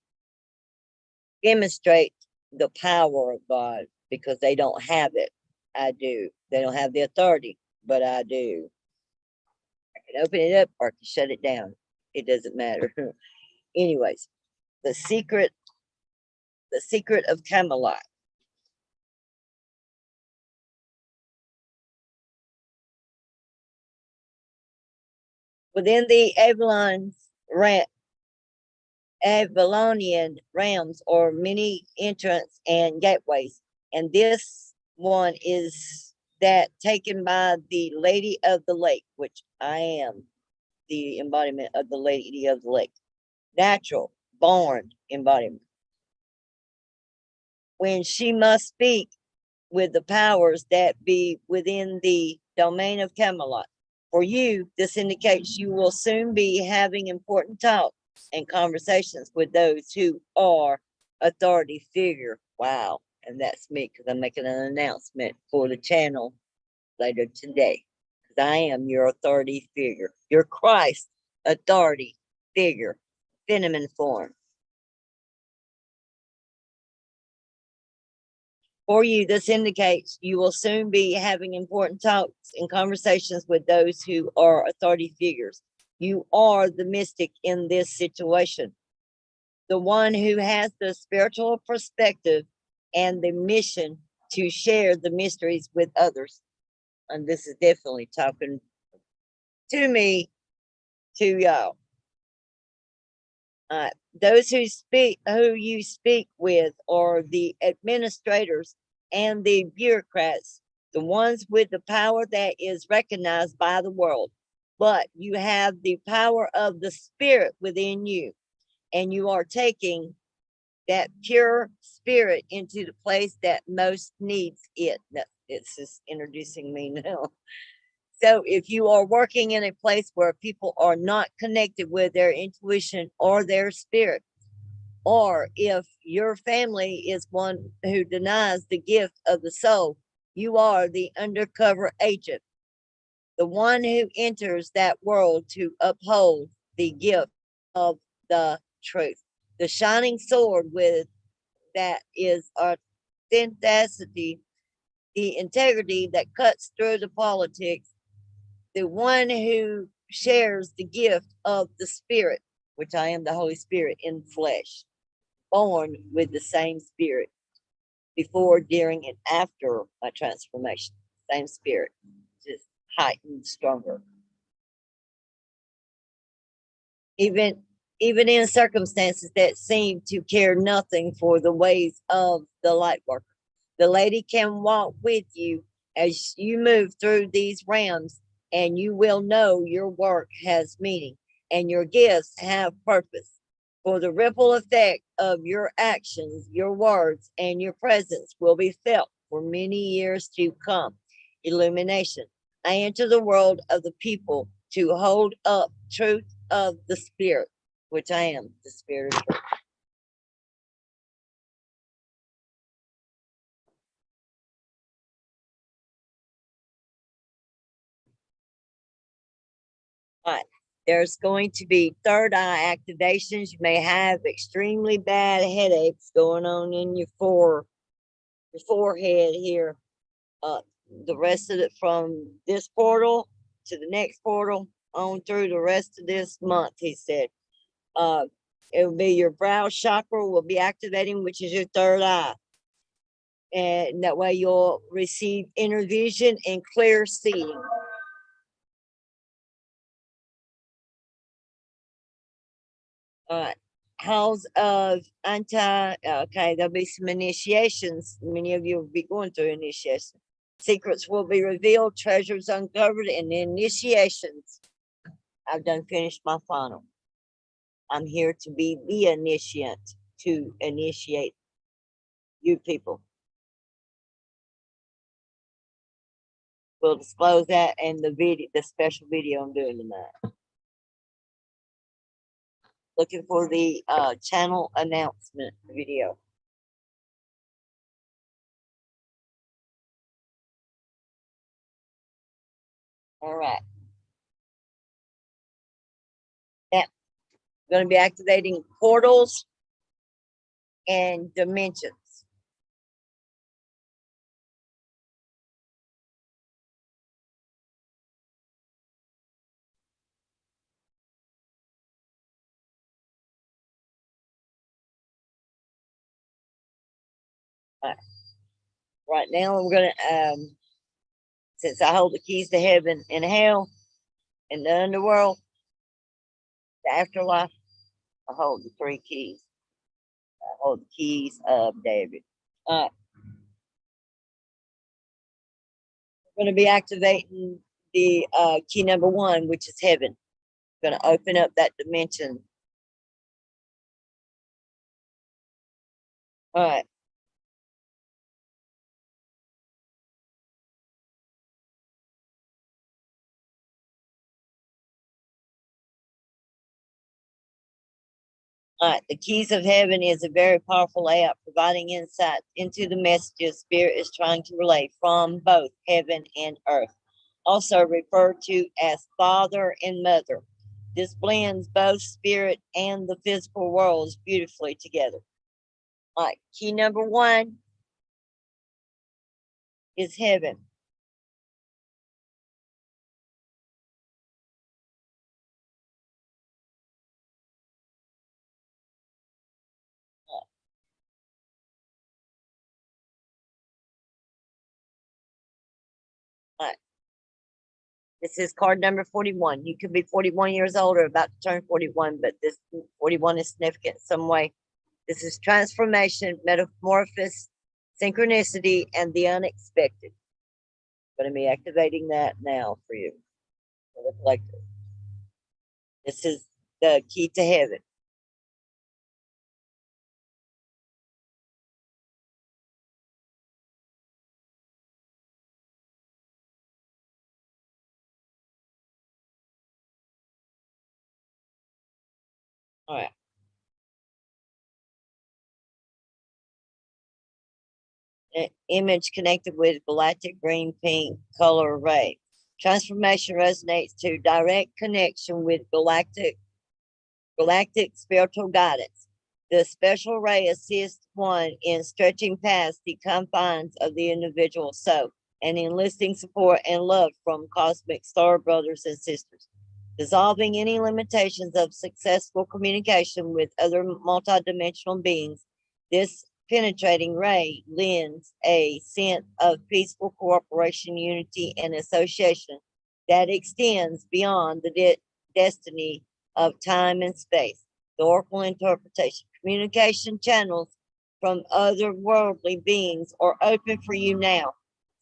demonstrate the power of God because they don't have it. I do. They don't have the authority, but I do. I can open it up or I can shut it down. It doesn't matter. Anyways, the secret, the secret of Camelot. Within the Avalonian realms are many entrance and gateways, and this one is that taken by the Lady of the Lake, which I am the embodiment of the Lady of the Lake. Natural, born embodiment. When she must speak with the powers that be within the domain of Camelot. For you, this indicates you will soon be having important talks and conversations with those who are authority figure. Wow. And that's me because I'm making an announcement for the channel later today. Because I am your authority figure, your Christ authority figure, feminine form. For you, this indicates you will soon be having important talks and conversations with those who are authority figures. You are the mystic in this situation, the one who has the spiritual perspective and the mission to share the mysteries with others. And this is definitely talking to me, to y'all. Those who you speak with, are the administrators and the bureaucrats, the ones with the power that is recognized by the world. But you have the power of the spirit within you, and you are taking that pure spirit into the place that most needs it. It's just introducing me now. So if you are working in a place where people are not connected with their intuition or their spirit, or if your family is one who denies the gift of the soul, you are the undercover agent, the one who enters that world to uphold the gift of the truth. the shining sword with that is authenticity, the integrity that cuts through the politics, the one who shares the gift of the Spirit, which I am the Holy Spirit in flesh, born with the same Spirit before, during, and after my transformation. Same Spirit, just heightened, stronger. Even even in circumstances that seem to care nothing for the ways of the light worker. The lady can walk with you as you move through these realms, and you will know your work has meaning and your gifts have purpose. For the ripple effect of your actions, your words, and your presence will be felt for many years to come. Illumination. I enter the world of the people to hold up truth of the Spirit, which I am the Spirit of truth. All right. There's going to be third eye activations. You may have extremely bad headaches going on in your forehead here. The rest of it from this portal to the next portal on through the rest of this month, he said. Uh, it will be your brow chakra will be activating, which is your third eye. And that way you'll receive inner vision and clear seeing. House of okay, there'll be some initiations. Many of you will be going through initiation. Secrets will be revealed, treasures uncovered, and initiations. I've done finished my final. I'm here to be the initiate, to initiate you people. We'll disclose that in the special video I'm doing tonight. Looking for the channel announcement video. All right. Now, I'm going to be activating portals and dimensions. Right now, I'm going to, since I hold the keys to heaven and hell and the underworld, the afterlife, I hold the three keys. I hold the keys of David. I'm going to be activating the key number 1, which is heaven. I'm going to open up that dimension. All right. All right, the keys of heaven is a very powerful app providing insight into the messages Spirit is trying to relay from both heaven and earth, also referred to as Father and Mother. This blends both spirit and the physical worlds beautifully together. All right, key number 1 is heaven. All right. This is card number 41. You could be 41 years old or about to turn 41, but this 41 is significant in some way. This is transformation, metamorphosis, synchronicity, and the unexpected. I'm going to be activating that now for you, for the collective. This is the key to heaven. All right. Image connected with galactic green pink color array. Transformation resonates to direct connection with galactic spiritual guidance. The special ray assists one in stretching past the confines of the individual soul and enlisting support and love from cosmic star brothers and sisters, dissolving any limitations of successful communication with other multidimensional beings. This penetrating ray lends a sense of peaceful cooperation, unity, and association that extends beyond the destiny of time and space. The Oracle interpretation. Communication channels from otherworldly beings are open for you now.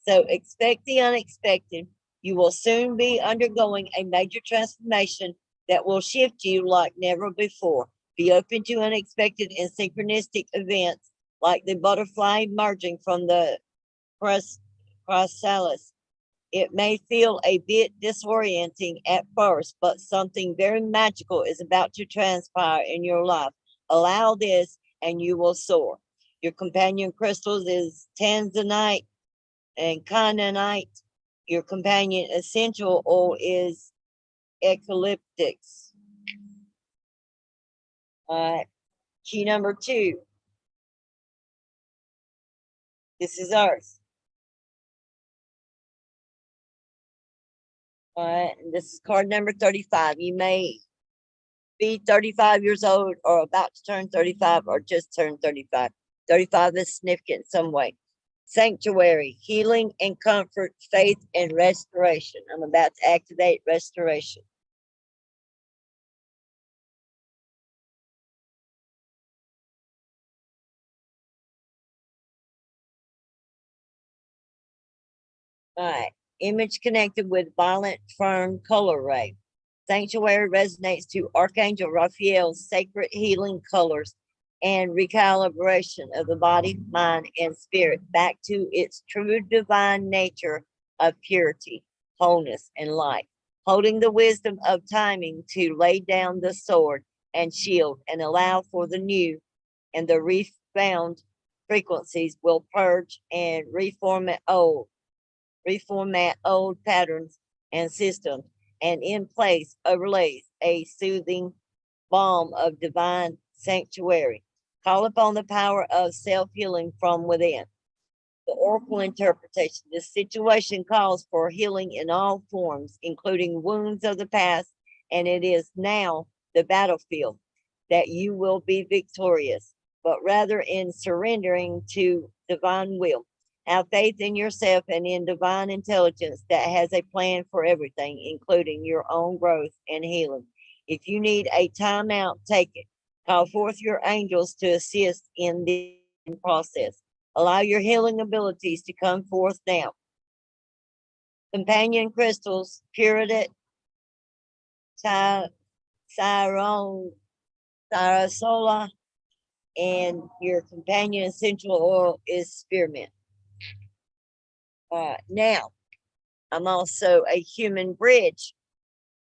So expect the unexpected. You will soon be undergoing a major transformation that will shift you like never before. Be open to unexpected and synchronistic events like the butterfly emerging from the chrysalis. It may feel a bit disorienting at first, but something very magical is about to transpire in your life. Allow this and you will soar. Your companion crystals is tanzanite and kyanite. Your companion essential oil is eucalyptus. Key number 2. This is Earth. This is card number 35. You may be 35 years old or about to turn 35 or just turned 35. 35 is significant in some way. Sanctuary, healing and comfort, faith and restoration. I'm about to activate restoration. All right. Image connected with violent firm color ray. Sanctuary resonates to Archangel Raphael's sacred healing colors and recalibration of the body, mind, and spirit back to its true divine nature of purity, wholeness, and light. Holding the wisdom of timing to lay down the sword and shield and allow for the new and the refound frequencies will purge and reformat old patterns and systems, and in place overlays a soothing balm of divine sanctuary. Call upon the power of self healing from within. The Oracle interpretation. This situation calls for healing in all forms, including wounds of the past, and it is now the battlefield that you will be victorious, but rather in surrendering to divine will. Have faith in yourself and in divine intelligence that has a plan for everything, including your own growth and healing. If you need a timeout, take it. Call forth your angels to assist in the process. Allow your healing abilities to come forth now. Companion crystals, Puritate, Cyron, Cyrosola, and your companion essential oil is spearmint. Now, I'm also a human bridge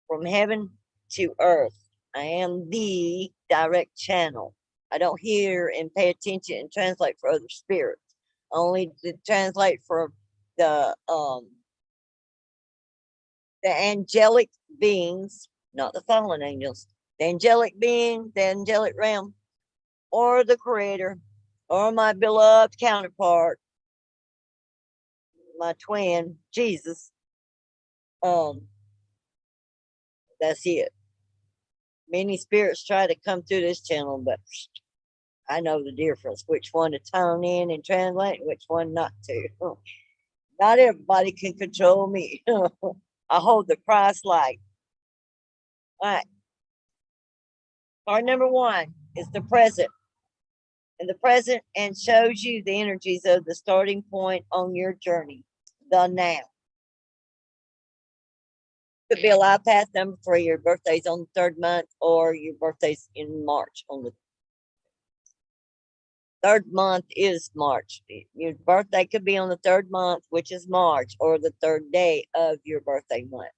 from heaven to earth. I am the direct channel. I don't hear and pay attention and translate for other spirits. Only to translate for the angelic beings, not the fallen angels, the angelic being, the angelic realm, or the creator, or my beloved counterpart, my twin, Jesus. That's it. Many spirits try to come through this channel, but I know the difference, which one to tone in and translate, and which one not to. Not everybody can control me. I hold the Christ light. All right. Card number 1 is the present. And the present and shows you the energies of the starting point on your journey, the now. Could be a life path number 3. Your birthday's on the 3rd month, or your birthday's in March. On the 3rd month is March. Your birthday could be on the 3rd month, which is March, or the 3rd day of your birthday month.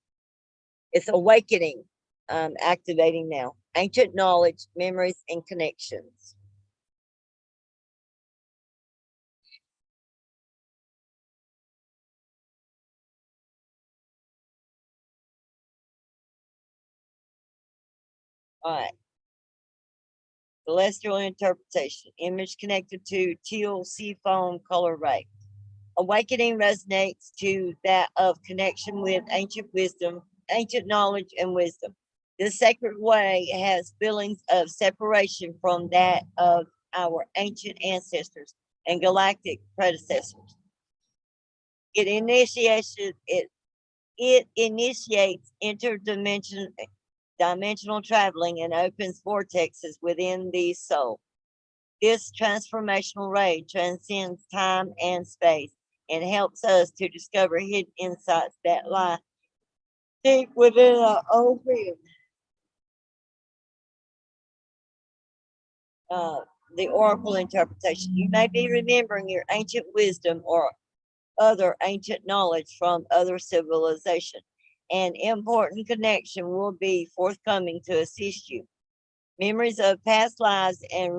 It's awakening, activating now. Ancient knowledge, memories, and connections. All right. Celestial interpretation. Image connected to teal sea foam color ray. Awakening resonates to that of connection with ancient wisdom, ancient knowledge, and wisdom. This sacred way has feelings of separation from that of our ancient ancestors and galactic predecessors. It initiates it initiates dimensional traveling and opens vortexes within the soul. This transformational ray transcends time and space and helps us to discover hidden insights that lie deep within our own being. The oracle interpretation. You may be remembering your ancient wisdom or other ancient knowledge from other civilization. An important connection will be forthcoming to assist you. Memories of past lives and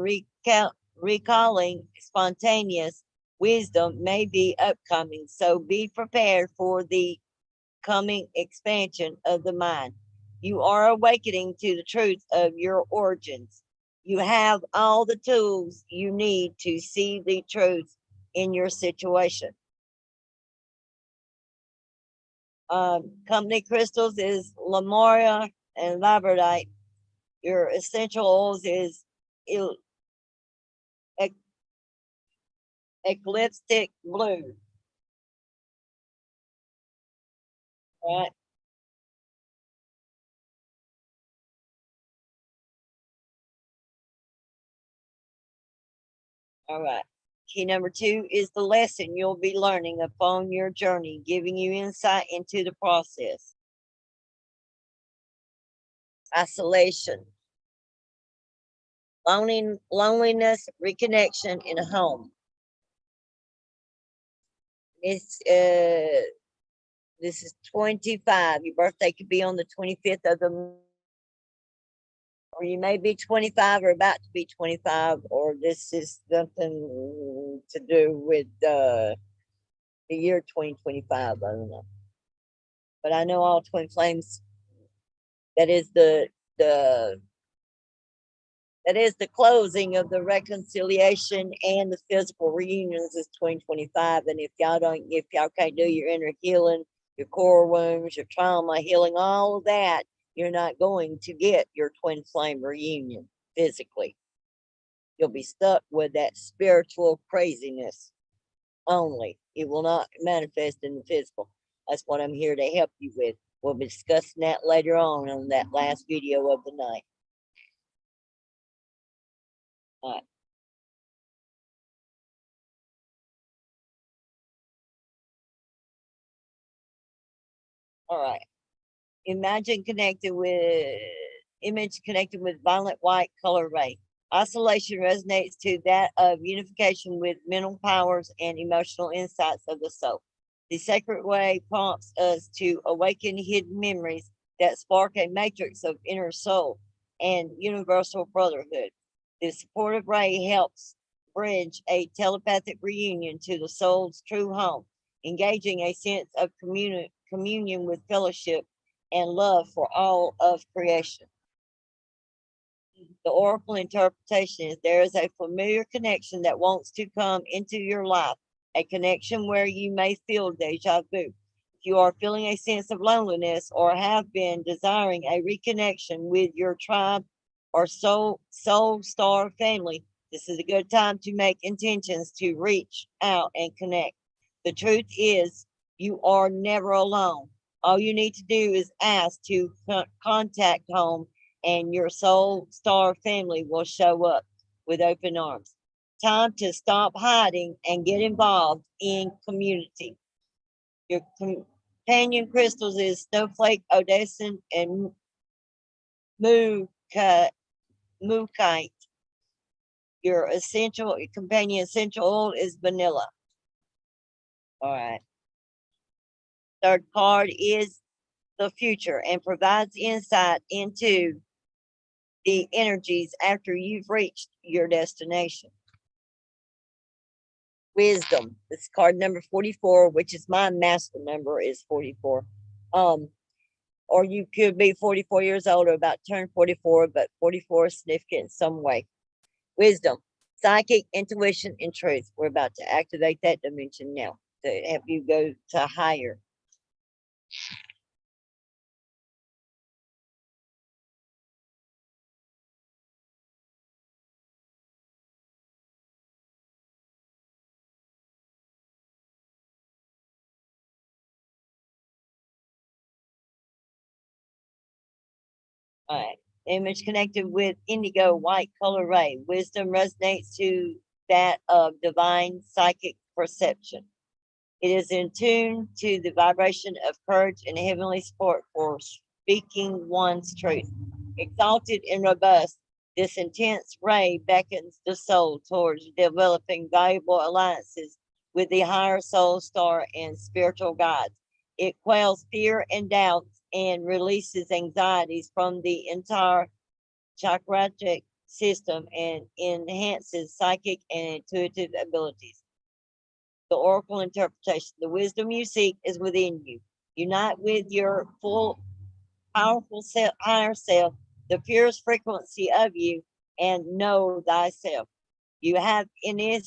recalling spontaneous wisdom may be upcoming, so be prepared for the coming expansion of the mind. You are awakening to the truth of your origins. You have all the tools you need to see the truth in your situation. Company crystals is Lemuria and labradorite. Your essential oils is el- ecliptic blue. Right. All right. Key number 2 is the lesson you'll be learning upon your journey, giving you insight into the process. Isolation, loneliness, reconnection in a home. It's this is 25. Your birthday could be on the 25th of the, or you may be 25 or about to be 25, or this is something to do with the year 2025. I don't know, but I know all twin flames. That is the that is the closing of the reconciliation and the physical reunions is 2025. And if y'all can't do your inner healing, your core wounds, your trauma healing, all of that, you're not going to get your twin flame reunion physically. You'll be stuck with that spiritual craziness only. It will not manifest in the physical. That's what I'm here to help you with. We'll be discussing that later on that last video of the night. All right. All right. Imagine connected with image connected with violet white color ray. Oscillation resonates to that of unification with mental powers and emotional insights of the soul. The sacred way prompts us to awaken hidden memories that spark a matrix of inner soul and universal brotherhood. The supportive ray helps bridge a telepathic reunion to the soul's true home, engaging a sense of communion with fellowship and love for all of creation. The oracle interpretation is there is a familiar connection that wants to come into your life, a connection where you may feel deja vu. If you are feeling a sense of loneliness or have been desiring a reconnection with your tribe or soul star family, this is a good time to make intentions to reach out and connect. The truth is, you are never alone. All you need to do is ask to contact home, and your soul star family will show up with open arms. Time to stop hiding and get involved in community. Your companion crystals is snowflake, odescent, and mookite. Your companion essential oil is vanilla. All right. Third card is the future and provides insight into the energies after you've reached your destination. Wisdom. This card number 44, which is my master number, is 44. Or you could be 44 years old or about to turn 44, but 44 is significant in some way. Wisdom, psychic, intuition, and truth. We're about to activate that dimension now to help you go to higher. All right. Image connected with indigo white color ray. Wisdom resonates to that of divine psychic perception. It is in tune to the vibration of courage and heavenly support for speaking one's truth. Exalted and robust, this intense ray beckons the soul towards developing valuable alliances with the higher soul star and spiritual guides. It quells fear and doubts and releases anxieties from the entire chakratic system and enhances psychic and intuitive abilities. The oracle interpretation. The wisdom you seek is within you. Unite with your full, powerful self, higher self, the purest frequency of you, and know thyself. You have innate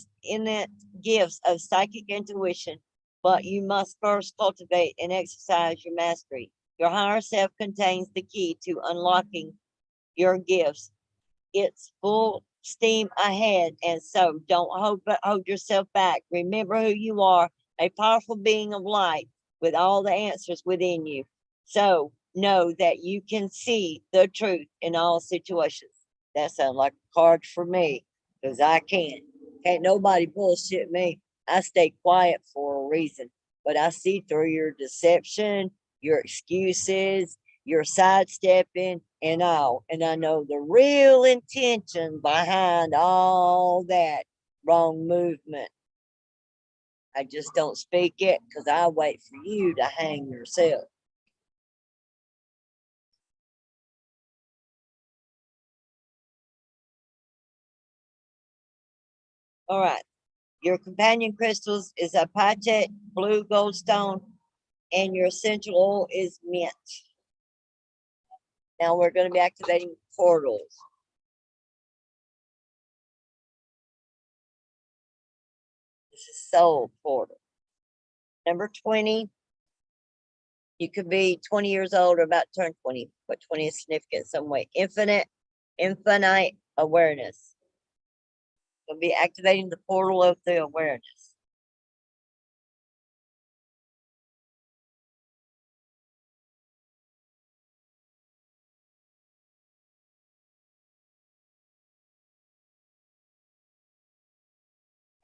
gifts of psychic intuition, but you must first cultivate and exercise your mastery. Your higher self contains the key to unlocking your gifts. It's full steam ahead, and so don't hold yourself back. Remember who you are, a powerful being of light with all the answers within you. So know that you can see the truth in all situations. That sounds like a card for me, because I can't. Can't nobody bullshit me. I stay quiet for a reason, but I see through your deception, your excuses, your sidestepping, and all. And I know the real intention behind all that wrong movement. I just don't speak it because I wait for you to hang yourself. All right. Your companion crystals is a pachet, blue goldstone, and your essential oil is mint. Now we're going to be activating portals. This is soul portal. Number 20. You could be 20 years old or about to turn 20, but 20 is significant some way. Infinite awareness. You'll be activating the portal of the awareness.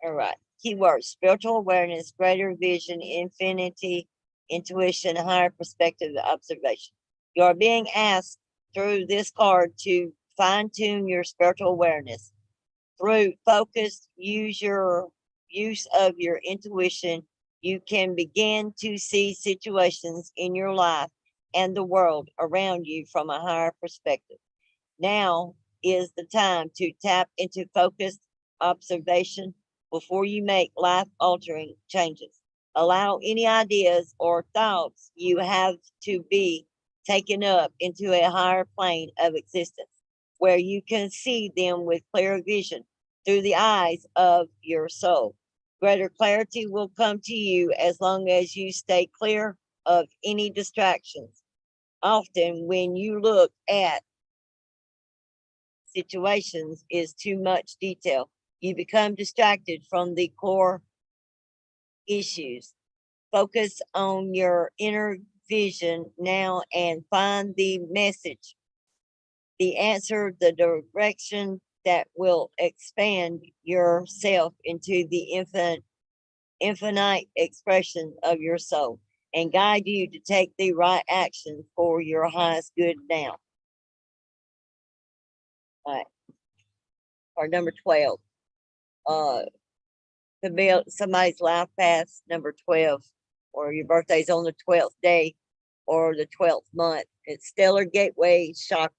All right. Keywords: spiritual awareness, greater vision, infinity, intuition, higher perspective, observation. You are being asked through this card to fine tune your spiritual awareness. Through focused use of your intuition, you can begin to see situations in your life and the world around you from a higher perspective. Now is the time to tap into focused observation before you make life altering changes. Allow any ideas or thoughts you have to be taken up into a higher plane of existence where you can see them with clear vision through the eyes of your soul. Greater clarity will come to you as long as you stay clear of any distractions. Often, when you look at situations is too much detail, you become distracted from the core issues. Focus on your inner vision now and find the message, the answer, the direction that will expand yourself into the infinite expression of your soul and guide you to take the right action for your highest good now. All right. Or number 12. Uh could be somebody's life path, number 12, or your birthday's on the 12th day or the 12th month. It's stellar gateway chakra.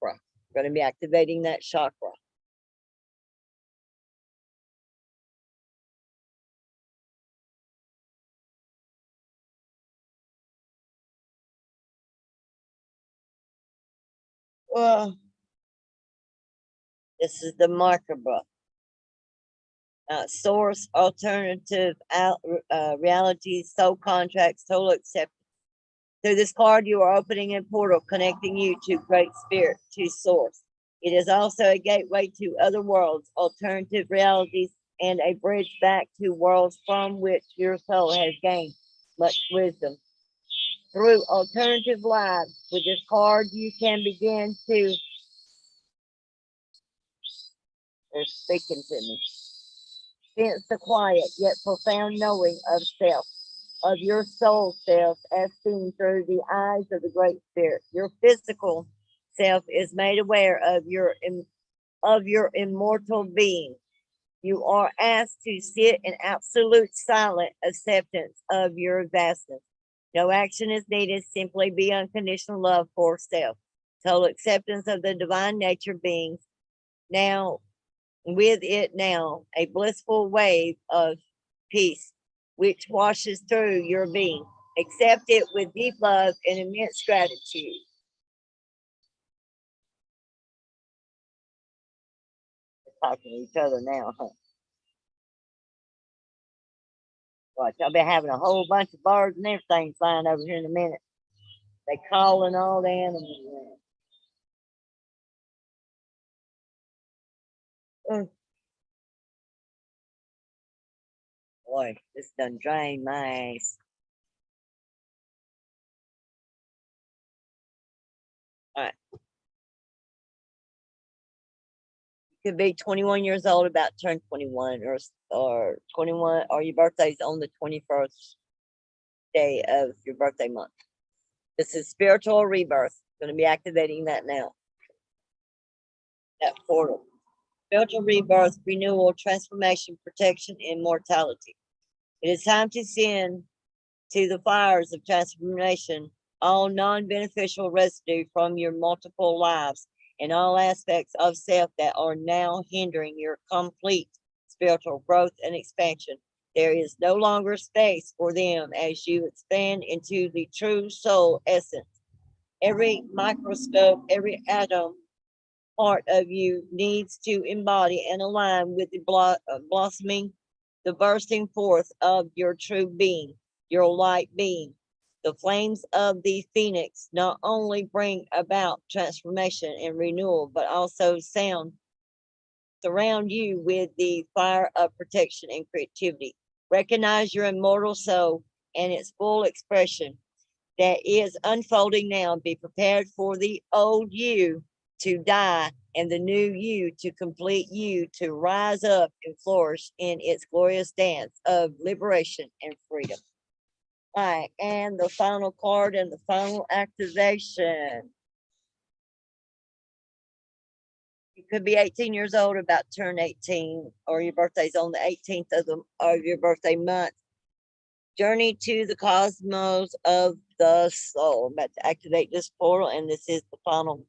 We're going to be activating that chakra. Well, this is the marker book. source, alternative realities, soul contracts, total acceptance. Through this card, you are opening a portal connecting you to Great Spirit, to Source. It is also a gateway to other worlds, alternative realities, and a bridge back to worlds from which your soul has gained much wisdom. Through alternative lives, with this card, you can begin to. They're speaking to me. Sense the quiet yet profound knowing of self, of your soul self, as seen through the eyes of the Great Spirit. Your physical self is made aware of your immortal being. You are asked to sit in absolute silent acceptance of your vastness. No action is needed, simply be unconditional love for self. Total acceptance of the divine nature beings. Now, with it now, a blissful wave of peace which washes through your being. Accept it with deep love and immense gratitude. We're talking to each other now, huh? Watch, I'll be having a whole bunch of birds and everything flying over here in a minute. They calling all the animals. Oh, boy, this done drained my ass. All right. Could be 21 years old, about to turn 21, or 21, or your birthday's on the 21st day of your birthday month. This is spiritual rebirth. Going to be activating that now. That portal. Spiritual rebirth, renewal, transformation, protection, and mortality. It is time to send to the fires of transformation all non-beneficial residue from your multiple lives and all aspects of self that are now hindering your complete spiritual growth and expansion. There is no longer space for them as you expand into the true soul essence. Every microscope, every atom part of you needs to embody and align with the blossoming, the bursting forth of your true being, your light being. The flames of the phoenix not only bring about transformation and renewal, but also surround you with the fire of protection and creativity. Recognize your immortal soul and its full expression that is unfolding now. Be prepared for the old you to die and the new you to complete you to rise up and flourish in its glorious dance of liberation and freedom. All right, and the final card and the final activation. You could be 18 years old, about to turn 18, or your birthday's on the 18th of your birthday month. Journey to the cosmos of the soul. I'm about to activate this portal, and this is the final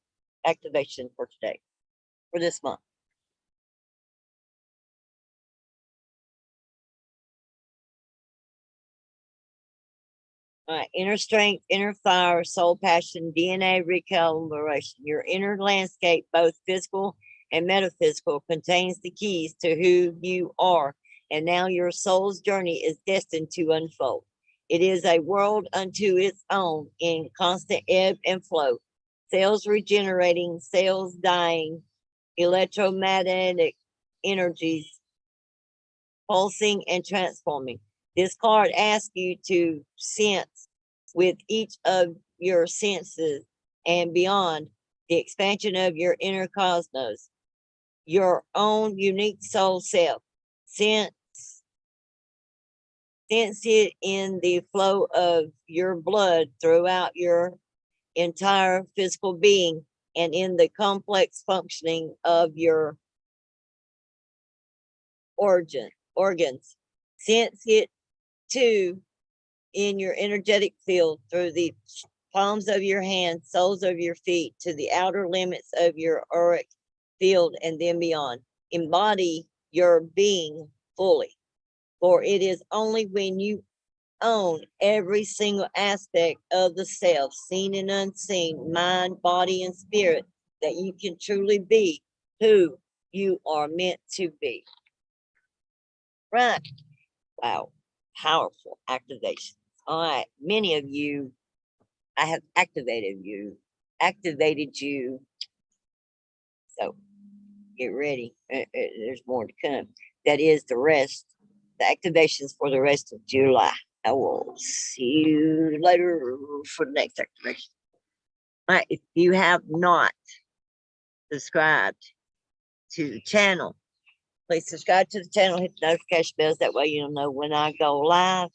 activation for today, for this month. All right, inner strength, inner fire, soul passion, DNA recalibration. Your inner landscape, both physical and metaphysical, contains the keys to who you are. And now your soul's journey is destined to unfold. It is a world unto its own in constant ebb and flow. Cells regenerating, cells dying, electromagnetic energies pulsing and transforming. This card asks you to sense with each of your senses and beyond the expansion of your inner cosmos, your own unique soul self. Sense it in the flow of your blood throughout your entire physical being and in the complex functioning of your organs. Sense it too in your energetic field through the palms of your hands, soles of your feet, to the outer limits of your auric field and then beyond. Embody your being fully, for it is only when you own every single aspect of the self, seen and unseen, mind, body, and spirit, that you can truly be who you are meant to be. Right. Wow. Powerful activation. All right. Many of you, I have activated you. So get ready. There's more to come. That is the rest, the activations for the rest of July. I will see you later for the next activation. All right. If you have not subscribed to the channel, please subscribe to the channel, hit the notification bells. That way you'll know when I go live.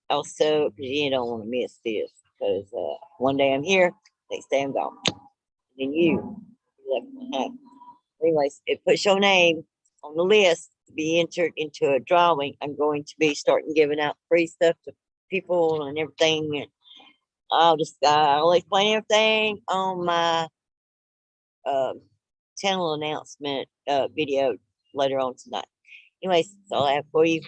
Also, because you don't want to miss this. Because one day I'm here, next day I'm gone. And you left behind. Anyways, it puts your name on the list to be entered into a drawing. I'm going to be starting giving out free stuff to people and everything. And I'll explain everything on my channel announcement video later on tonight. Anyways, that's all I have for you.